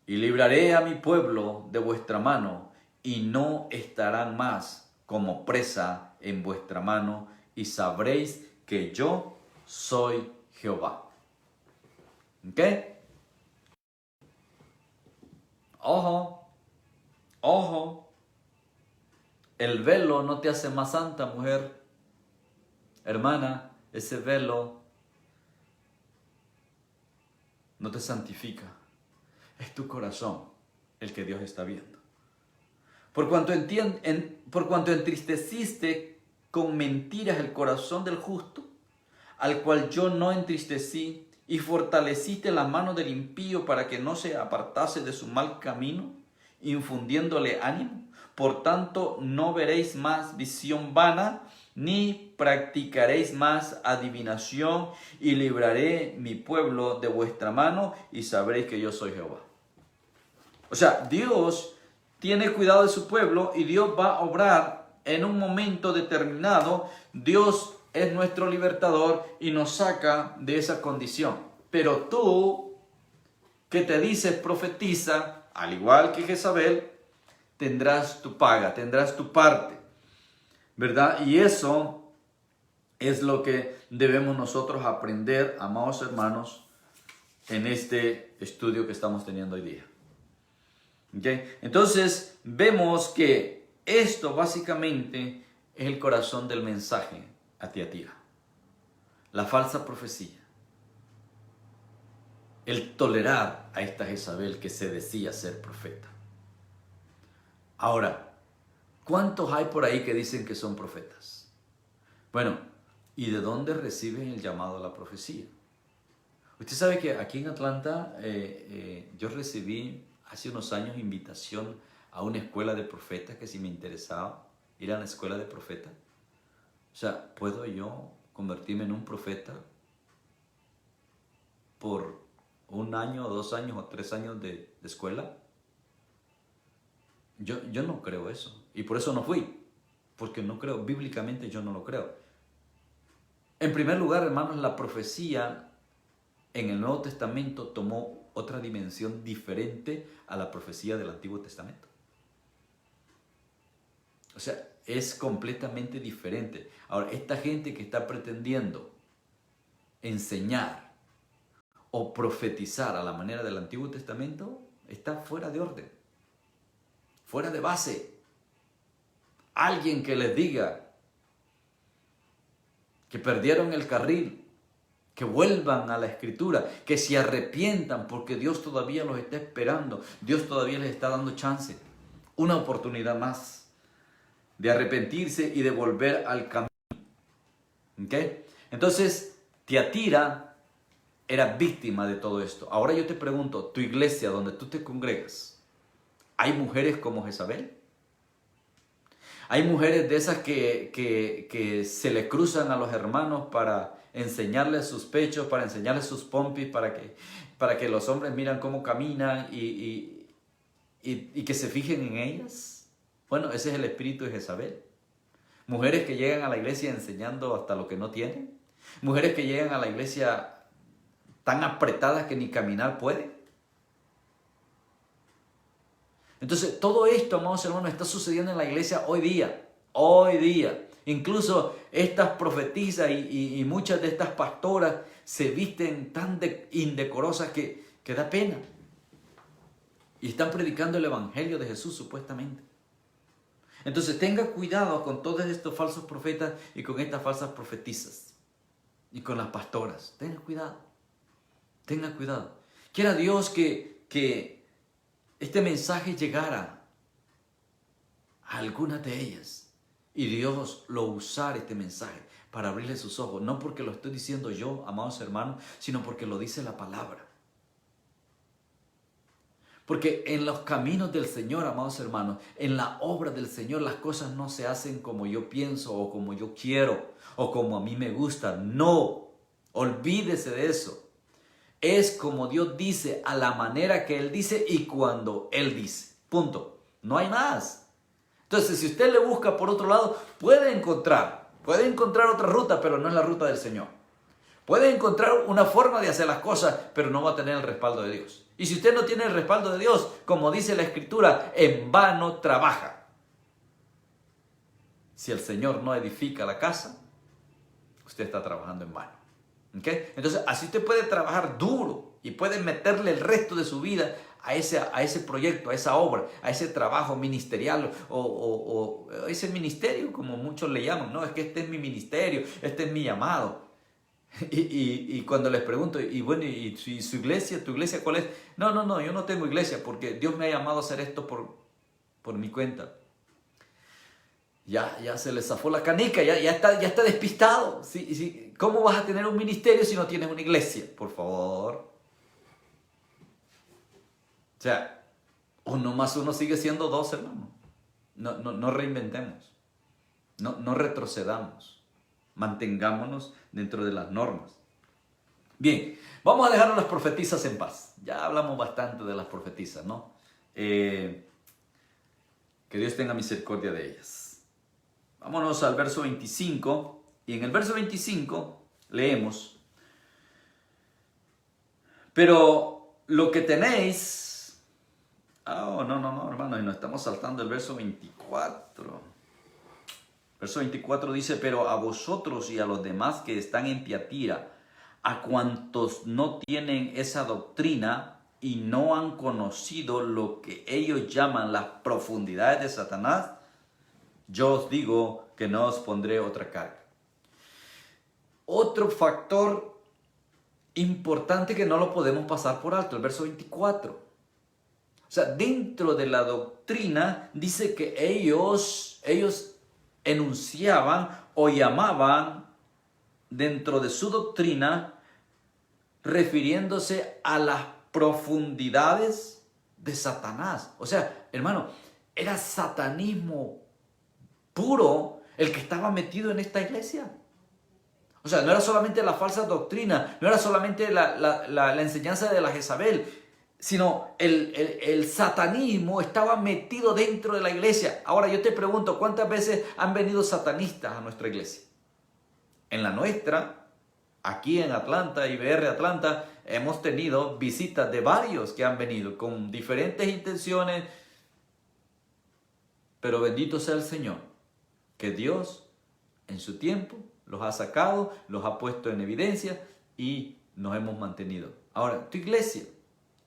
y libraré a mi pueblo de vuestra mano, y no estarán más como presa en vuestra mano, y sabréis que yo soy Jehová. ¿Ok? Ojo, ojo. El velo no te hace más santa, mujer. Hermana, ese velo no te santifica. Es tu corazón el que Dios está viendo. Por cuanto entristeciste con mentiras el corazón del justo, al cual yo no entristecí, y fortaleciste la mano del impío para que no se apartase de su mal camino, infundiéndole ánimo. Por tanto, no veréis más visión vana, ni practicaréis más adivinación, y libraré mi pueblo de vuestra mano, y sabréis que yo soy Jehová. O sea, Dios tiene cuidado de su pueblo y Dios va a obrar en un momento determinado. Dios es nuestro libertador y nos saca de esa condición. Pero tú, que te dices profetiza, al igual que Jezabel, tendrás tu paga, tendrás tu parte, ¿verdad? Y eso es lo que debemos nosotros aprender, amados hermanos, en este estudio que estamos teniendo hoy día. ¿Okay? Entonces, vemos que esto básicamente es el corazón del mensaje a Tiatira. La falsa profecía. El tolerar a esta Jezabel que se decía ser profeta. Ahora, ¿cuántos hay por ahí que dicen que son profetas? Bueno, ¿y de dónde reciben el llamado a la profecía? Usted sabe que aquí en Atlanta yo recibí hace unos años invitación a una escuela de profetas, que si me interesaba ir a la escuela de profetas. O sea, ¿puedo yo convertirme en un profeta por 1 año, 2 años o 3 años de escuela? Yo no creo eso. Y por eso no fui. Porque no creo, bíblicamente yo no lo creo. En primer lugar, hermanos, la profecía en el Nuevo Testamento tomó otra dimensión diferente a la profecía del Antiguo Testamento. O sea, es completamente diferente. Ahora, esta gente que está pretendiendo enseñar o profetizar a la manera del Antiguo Testamento está fuera de orden, fuera de base. Alguien que les diga que perdieron el carril, que vuelvan a la Escritura, que se arrepientan porque Dios todavía los está esperando, Dios todavía les está dando chance, una oportunidad más de arrepentirse y de volver al camino. ¿Okay? Entonces, Tiatira era víctima de todo esto. Ahora yo te pregunto, tu iglesia donde tú te congregas, ¿hay mujeres como Jezabel? Hay mujeres de esas que se le cruzan a los hermanos para enseñarles sus pechos, para enseñarles sus pompis, para que los hombres miran cómo caminan y que se fijen en ellas. Bueno, ese es el espíritu de Jezabel. Mujeres que llegan a la iglesia enseñando hasta lo que no tienen. Mujeres que llegan a la iglesia tan apretadas que ni caminar pueden. Entonces, todo esto, amados hermanos, está sucediendo en la iglesia hoy día. Hoy día. Incluso estas profetisas y muchas de estas pastoras se visten tan indecorosas que da pena. Y están predicando el evangelio de Jesús supuestamente. Entonces, tenga cuidado con todos estos falsos profetas y con estas falsas profetisas. Y con las pastoras. Tenga cuidado. Tenga cuidado. Quiera Dios que este mensaje llegara a algunas de ellas y Dios lo usara este mensaje para abrirle sus ojos, no porque lo estoy diciendo yo, amados hermanos, sino porque lo dice la palabra. Porque en los caminos del Señor, amados hermanos, en la obra del Señor, las cosas no se hacen como yo pienso o como yo quiero o como a mí me gusta. No, olvídese de eso. Es como Dios dice, a la manera que Él dice y cuando Él dice. Punto. No hay más. Entonces, si usted le busca por otro lado, puede encontrar otra ruta, pero no es la ruta del Señor. Puede encontrar una forma de hacer las cosas, pero no va a tener el respaldo de Dios. Y si usted no tiene el respaldo de Dios, como dice la Escritura, en vano trabaja. Si el Señor no edifica la casa, usted está trabajando en vano. ¿Okay? Entonces, así usted puede trabajar duro y puede meterle el resto de su vida a ese proyecto, a esa obra, a ese trabajo ministerial o ese ministerio, como muchos le llaman. No, es que este es mi ministerio, este es mi llamado. Y cuando les pregunto, y bueno, ¿y su iglesia? ¿Tu iglesia cuál es? No, yo no tengo iglesia porque Dios me ha llamado a hacer esto por mi cuenta. Ya se le zafó la canica, ya está despistado. Sí. ¿Cómo vas a tener un ministerio si no tienes una iglesia? Por favor. O sea, uno más uno sigue siendo dos, hermano. No reinventemos. No retrocedamos. Mantengámonos dentro de las normas. Bien, vamos a dejar a las profetisas en paz. Ya hablamos bastante de las profetisas, ¿no? Que Dios tenga misericordia de ellas. Vámonos al verso 25. Y en el verso 25 leemos: pero lo que tenéis... Oh, no, hermano, y nos estamos saltando el verso 24. Verso 24 dice: pero a vosotros y a los demás que están en Tiatira, a cuantos no tienen esa doctrina y no han conocido lo que ellos llaman las profundidades de Satanás, yo os digo que no os pondré otra carga. Otro factor importante que no lo podemos pasar por alto, el verso 24. O sea, dentro de la doctrina dice que ellos enunciaban o llamaban dentro de su doctrina refiriéndose a las profundidades de Satanás. O sea, hermano, era satanismo puro el que estaba metido en esta iglesia. O sea, no era solamente la falsa doctrina, no era solamente la enseñanza de la Jezabel, sino el satanismo estaba metido dentro de la iglesia. Ahora yo te pregunto, ¿cuántas veces han venido satanistas a nuestra iglesia? En la nuestra, aquí en Atlanta, IBR Atlanta, hemos tenido visitas de varios que han venido con diferentes intenciones, pero bendito sea el Señor, que Dios en su tiempo los ha sacado, los ha puesto en evidencia y nos hemos mantenido. Ahora, tu iglesia,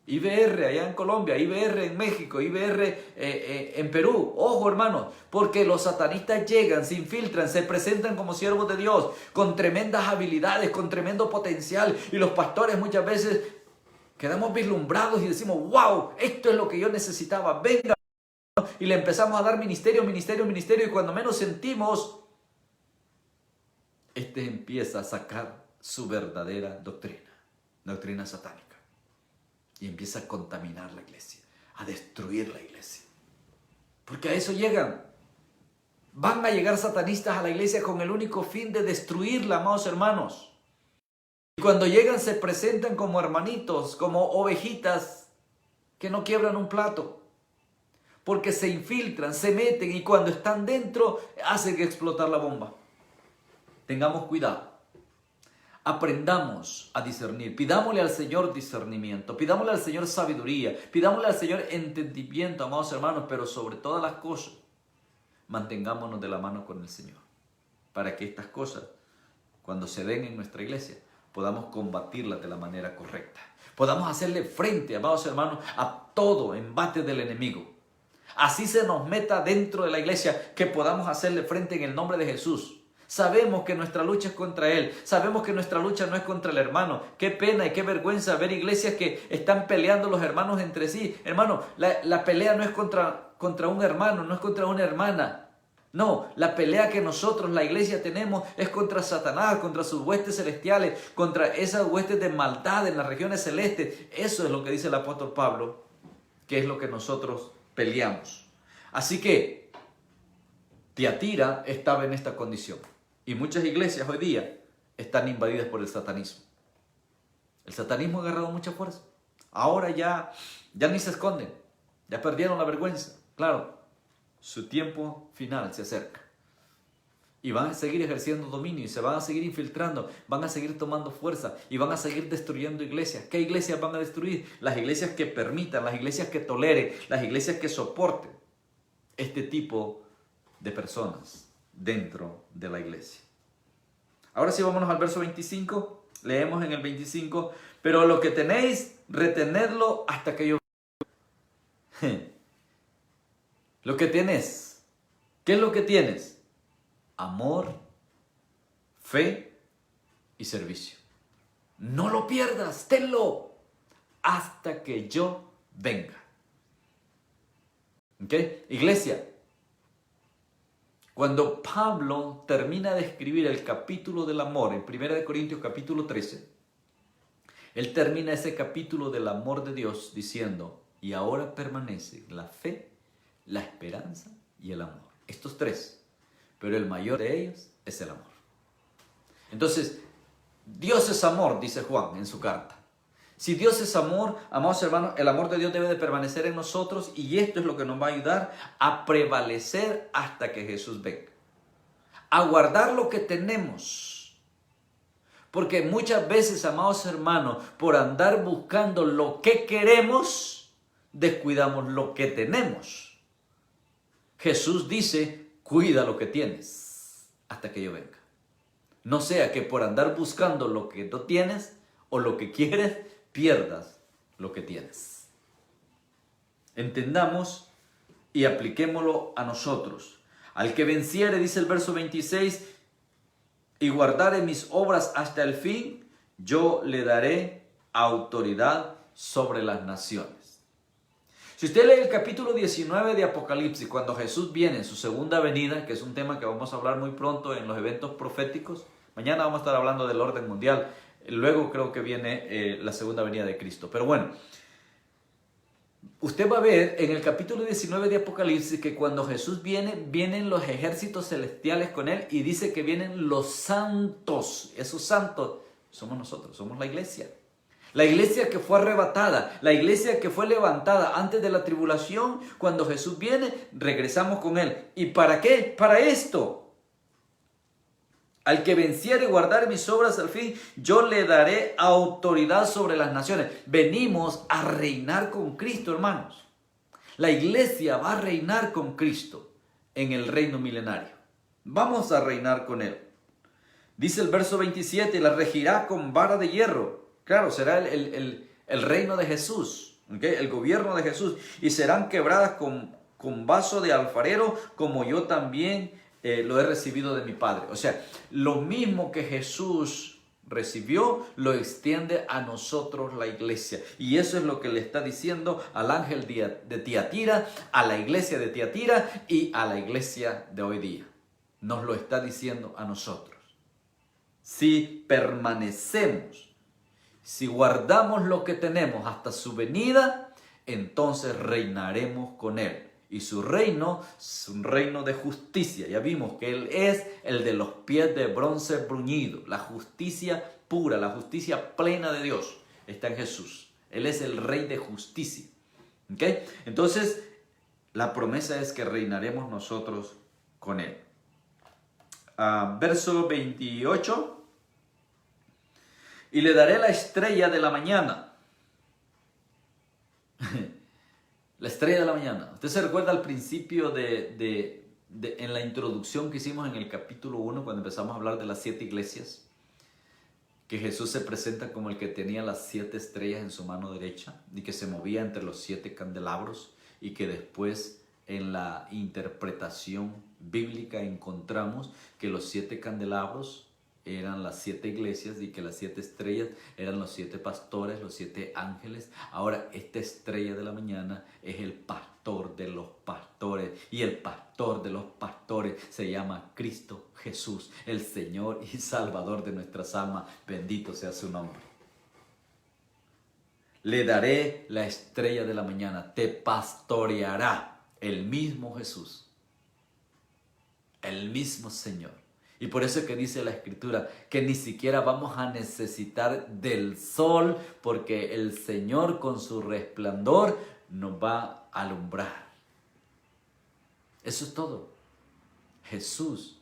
IBR allá en Colombia, IBR en México, IBR en Perú. Ojo, hermanos, porque los satanistas llegan, se infiltran, se presentan como siervos de Dios, con tremendas habilidades, con tremendo potencial. Y los pastores muchas veces quedamos vislumbrados y decimos: wow, esto es lo que yo necesitaba, venga. Y le empezamos a dar ministerio. Y cuando menos sentimos, empieza a sacar su verdadera doctrina satánica. Y empieza a contaminar la iglesia, a destruir la iglesia. Porque a eso llegan. Van a llegar satanistas a la iglesia con el único fin de destruirla, amados hermanos. Y cuando llegan se presentan como hermanitos, como ovejitas que no quiebran un plato. Porque se infiltran, se meten y cuando están dentro hacen explotar la bomba. Tengamos cuidado. Aprendamos a discernir, pidámosle al Señor discernimiento, pidámosle al Señor sabiduría, pidámosle al Señor entendimiento, amados hermanos, pero sobre todas las cosas, mantengámonos de la mano con el Señor, para que estas cosas, cuando se den en nuestra iglesia, podamos combatirlas de la manera correcta, podamos hacerle frente, amados hermanos, a todo embate del enemigo. Así se nos meta dentro de la iglesia, que podamos hacerle frente en el nombre de Jesús. Sabemos que nuestra lucha es contra Él. Sabemos que nuestra lucha no es contra el hermano. Qué pena y qué vergüenza ver iglesias que están peleando los hermanos entre sí. Hermano, la pelea no es contra un hermano, no es contra una hermana. No, la pelea que nosotros, la iglesia, tenemos es contra Satanás, contra sus huestes celestiales, contra esas huestes de maldad en las regiones celestes. Eso es lo que dice el apóstol Pablo, que es lo que nosotros peleamos. Así que Tiatira estaba en esta condición. Y muchas iglesias hoy día están invadidas por el satanismo. El satanismo ha agarrado mucha fuerza. Ahora ya ni se esconden. Ya perdieron la vergüenza. Claro, Su tiempo final se acerca. Y van a seguir ejerciendo dominio y se van a seguir infiltrando, van a seguir tomando fuerza y van a seguir destruyendo iglesias. ¿Qué iglesias van a destruir? Las iglesias que permitan, las iglesias que toleren, las iglesias que soporten este tipo de personas dentro de la iglesia. Ahora sí, vámonos al verso 25. Leemos en el 25. Pero lo que tenéis, retenedlo hasta que yo... Lo que tienes. ¿Qué es lo que tienes? Amor, fe y servicio. No lo pierdas, tenlo hasta que yo venga. ¿Ok? Iglesia, cuando Pablo termina de escribir el capítulo del amor en 1 Corintios capítulo 13, él termina ese capítulo del amor de Dios diciendo, y ahora permanece la fe, la esperanza y el amor. Estos tres. Pero el mayor de ellos es el amor. Entonces, Dios es amor, dice Juan en su carta. Si Dios es amor, amados hermanos, el amor de Dios debe de permanecer en nosotros y esto es lo que nos va a ayudar a prevalecer hasta que Jesús venga. A guardar lo que tenemos. Porque muchas veces, amados hermanos, por andar buscando lo que queremos, descuidamos lo que tenemos. Jesús dice, cuida lo que tienes hasta que yo venga. No sea que por andar buscando lo que no tienes o lo que quieres, pierdas lo que tienes. Entendamos y apliquémoslo a nosotros. Al que venciere, dice el verso 26, y guardare mis obras hasta el fin, yo le daré autoridad sobre las naciones. Si usted lee el capítulo 19 de Apocalipsis, cuando Jesús viene en su segunda venida, que es un tema que vamos a hablar muy pronto en los eventos proféticos, mañana vamos a estar hablando del orden mundial, luego creo que viene la segunda venida de Cristo. Pero bueno, usted va a ver en el capítulo 19 de Apocalipsis que cuando Jesús viene, vienen los ejércitos celestiales con él y dice que vienen los santos. Esos santos somos nosotros, somos la iglesia. La iglesia que fue arrebatada, la iglesia que fue levantada antes de la tribulación, cuando Jesús viene, regresamos con él. ¿Y para qué? Para esto. Al que venciere y guardare mis obras al fin, yo le daré autoridad sobre las naciones. Venimos a reinar con Cristo, hermanos. La iglesia va a reinar con Cristo en el reino milenario. Vamos a reinar con él. Dice el verso 27, la regirá con vara de hierro. Claro, será el reino de Jesús, ¿okay? El gobierno de Jesús. Y serán quebradas con vaso de alfarero, como yo también lo he recibido de mi Padre. O sea, lo mismo que Jesús recibió, lo extiende a nosotros la iglesia. Y eso es lo que le está diciendo al ángel de Tiatira, a la iglesia de Tiatira y a la iglesia de hoy día. Nos lo está diciendo a nosotros. Si permanecemos, si guardamos lo que tenemos hasta su venida, entonces reinaremos con él. Y su reino es un reino de justicia. Ya vimos que él es el de los pies de bronce bruñido. La justicia pura, la justicia plena de Dios está en Jesús. Él es el rey de justicia. ¿Okay? Entonces, la promesa es que reinaremos nosotros con él. Verso 28. Y le daré la estrella de la mañana. La estrella de la mañana. ¿Usted se recuerda al principio en la introducción que hicimos en el capítulo 1, cuando empezamos a hablar de las 7 iglesias? Que Jesús se presenta como el que tenía las 7 estrellas en su mano derecha y que se movía entre los 7 candelabros, y que después en la interpretación bíblica encontramos que los 7 candelabros eran las 7 iglesias y que las 7 estrellas eran los 7 pastores, los 7 ángeles. Ahora esta estrella de la mañana es el pastor de los pastores, y el pastor de los pastores se llama Cristo Jesús, el Señor y Salvador de nuestras almas. Bendito sea su nombre. Le daré la estrella de la mañana, te pastoreará el mismo Jesús, el mismo Señor. Y por eso es que dice la Escritura que ni siquiera vamos a necesitar del sol, porque el Señor con su resplandor nos va a alumbrar. Eso es todo. Jesús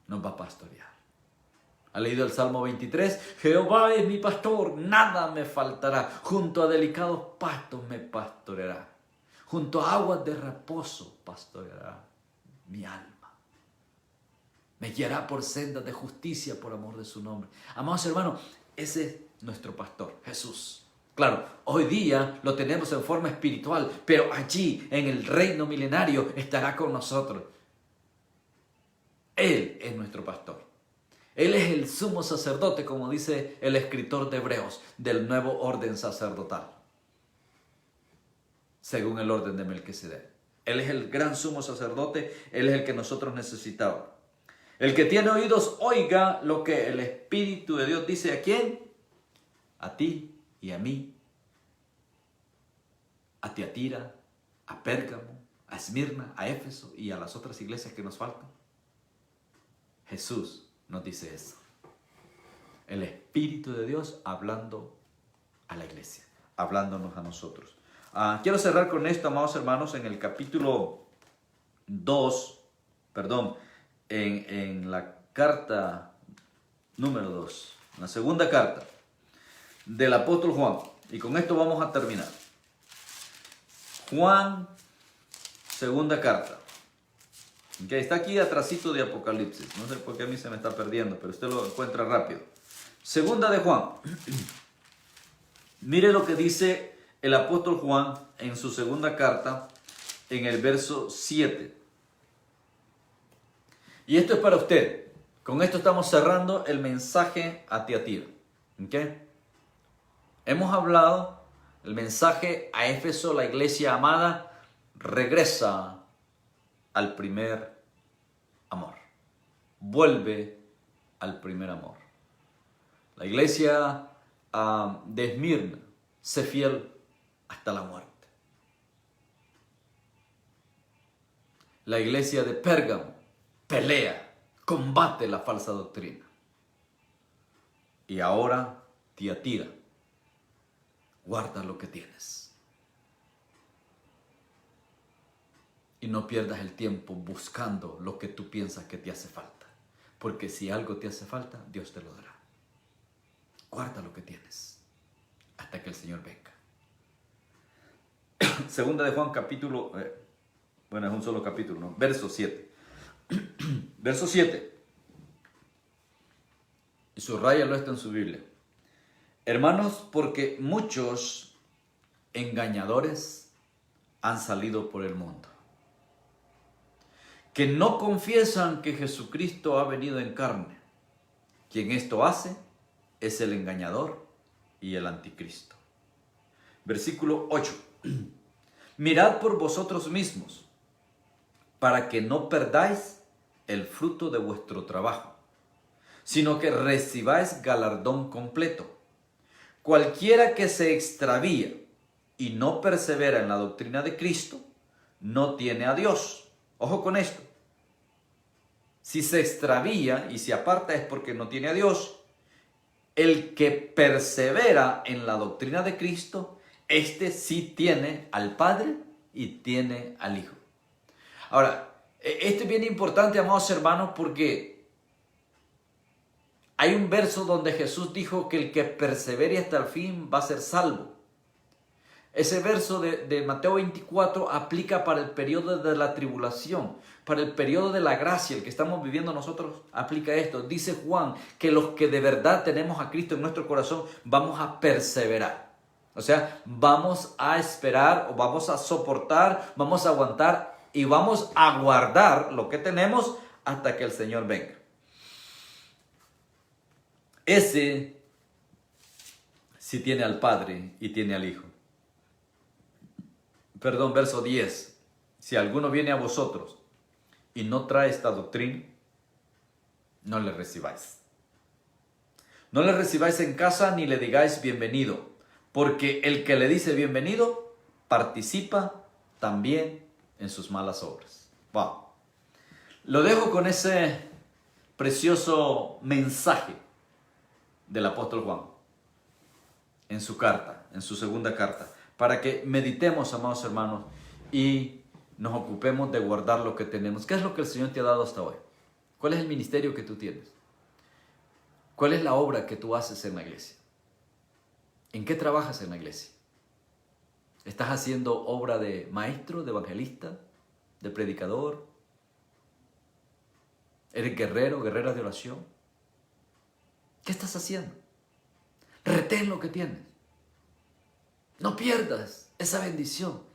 nos va a pastorear. ¿Ha leído el Salmo 23? Jehová es mi pastor, nada me faltará. Junto a delicados pastos me pastoreará. Junto a aguas de reposo pastoreará mi alma. Me guiará por sendas de justicia por amor de su nombre. Amados hermanos, ese es nuestro pastor, Jesús. Claro, hoy día lo tenemos en forma espiritual, pero allí en el reino milenario estará con nosotros. Él es nuestro pastor. Él es el sumo sacerdote, como dice el escritor de Hebreos, del nuevo orden sacerdotal, según el orden de Melquisedec. Él es el gran sumo sacerdote, Él es el que nosotros necesitamos. El que tiene oídos, oiga lo que el Espíritu de Dios dice. ¿A quién? A ti y a mí. A Tiatira, a Pérgamo, a Esmirna, a Éfeso y a las otras iglesias que nos faltan. Jesús nos dice eso. El Espíritu de Dios hablando a la iglesia, hablándonos a nosotros. Quiero cerrar con esto, amados hermanos, en el capítulo 2, en la carta número 2, la segunda carta del apóstol Juan. Y con esto vamos a terminar. Juan, segunda carta. Okay, está aquí atrasito de Apocalipsis. No sé por qué a mí se me está perdiendo, pero usted lo encuentra rápido. Segunda de Juan. Mire lo que dice el apóstol Juan en su segunda carta, en el verso 7. Y esto es para usted. Con esto estamos cerrando el mensaje a Tiatira. ¿Okay? Hemos hablado el mensaje a Éfeso, la iglesia amada, regresa al primer amor. Vuelve al primer amor. La iglesia de Esmirna, sé fiel hasta la muerte. La iglesia de Pérgamo pelea, combate la falsa doctrina. Y ahora Tiatira, guarda lo que tienes. Y no pierdas el tiempo buscando lo que tú piensas que te hace falta. Porque si algo te hace falta, Dios te lo dará. Guarda lo que tienes hasta que el Señor venga. Segunda de Juan capítulo, es un solo capítulo, ¿no? Verso 7. Verso 7. Y subrayalo esto en su Biblia. Hermanos, porque muchos engañadores han salido por el mundo, que no confiesan que Jesucristo ha venido en carne. Quien esto hace es el engañador y el anticristo. Versículo 8. Mirad por vosotros mismos, para que no perdáis el fruto de vuestro trabajo, sino que recibáis galardón completo. Cualquiera que se extravía y no persevera en la doctrina de Cristo, no tiene a Dios. Ojo con esto. Si se extravía y se aparta es porque no tiene a Dios. El que persevera en la doctrina de Cristo, este sí tiene al Padre y tiene al Hijo. Ahora, esto es bien importante, amados hermanos, porque hay un verso donde Jesús dijo que el que persevere hasta el fin va a ser salvo. Ese verso de Mateo 24 aplica para el periodo de la tribulación, para el periodo de la gracia, el que estamos viviendo nosotros, aplica esto. Dice Juan que los que de verdad tenemos a Cristo en nuestro corazón vamos a perseverar. O sea, vamos a esperar o vamos a soportar, vamos a aguantar y vamos a guardar lo que tenemos hasta que el Señor venga. Ese sí tiene al Padre y tiene al Hijo. Verso 10. Si alguno viene a vosotros y no trae esta doctrina, no le recibáis. No le recibáis en casa ni le digáis bienvenido, porque el que le dice bienvenido participa también en sus malas obras. Wow. Lo dejo con ese precioso mensaje del apóstol Juan en su carta, en su segunda carta, para que meditemos, amados hermanos, y nos ocupemos de guardar lo que tenemos. ¿Qué es lo que el Señor te ha dado hasta hoy? ¿Cuál es el ministerio que tú tienes? ¿Cuál es la obra que tú haces en la iglesia? ¿En qué trabajas en la iglesia? ¿Estás haciendo obra de maestro, de evangelista, de predicador? ¿Eres guerrero, guerrera de oración? ¿Qué estás haciendo? Retén lo que tienes. No pierdas esa bendición.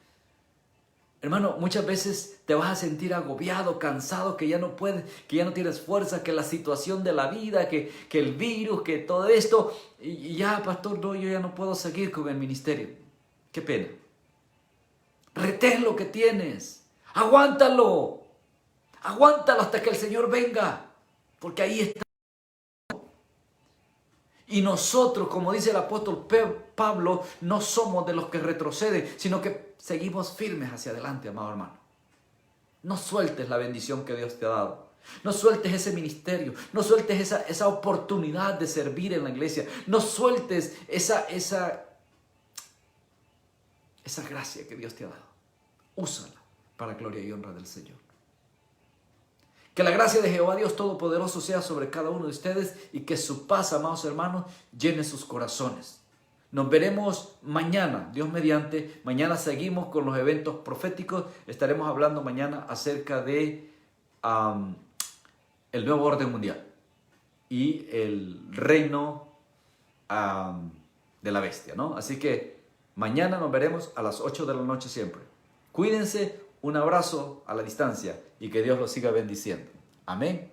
Hermano, muchas veces te vas a sentir agobiado, cansado, que ya no puedes, que ya no tienes fuerza, que la situación de la vida, que el virus, que todo esto, y ya, pastor, no, yo ya no puedo seguir con el ministerio. Qué pena. Retén lo que tienes. Aguántalo. Aguántalo hasta que el Señor venga, porque ahí está. Y nosotros, como dice el apóstol Pablo, no somos de los que retroceden, sino que seguimos firmes hacia adelante, amado hermano. No sueltes la bendición que Dios te ha dado. No sueltes ese ministerio. No sueltes esa oportunidad de servir en la iglesia. No sueltes esa gracia que Dios te ha dado. Úsala para la gloria y honra del Señor. Que la gracia de Jehová Dios Todopoderoso sea sobre cada uno de ustedes y que su paz, amados hermanos, llene sus corazones. Nos veremos mañana, Dios mediante. Mañana seguimos con los eventos proféticos. Estaremos hablando mañana acerca de el nuevo orden mundial y el reino de la bestia, ¿no? Así que mañana nos veremos a las 8 de la noche siempre. Cuídense. Un abrazo a la distancia y que Dios los siga bendiciendo. Amén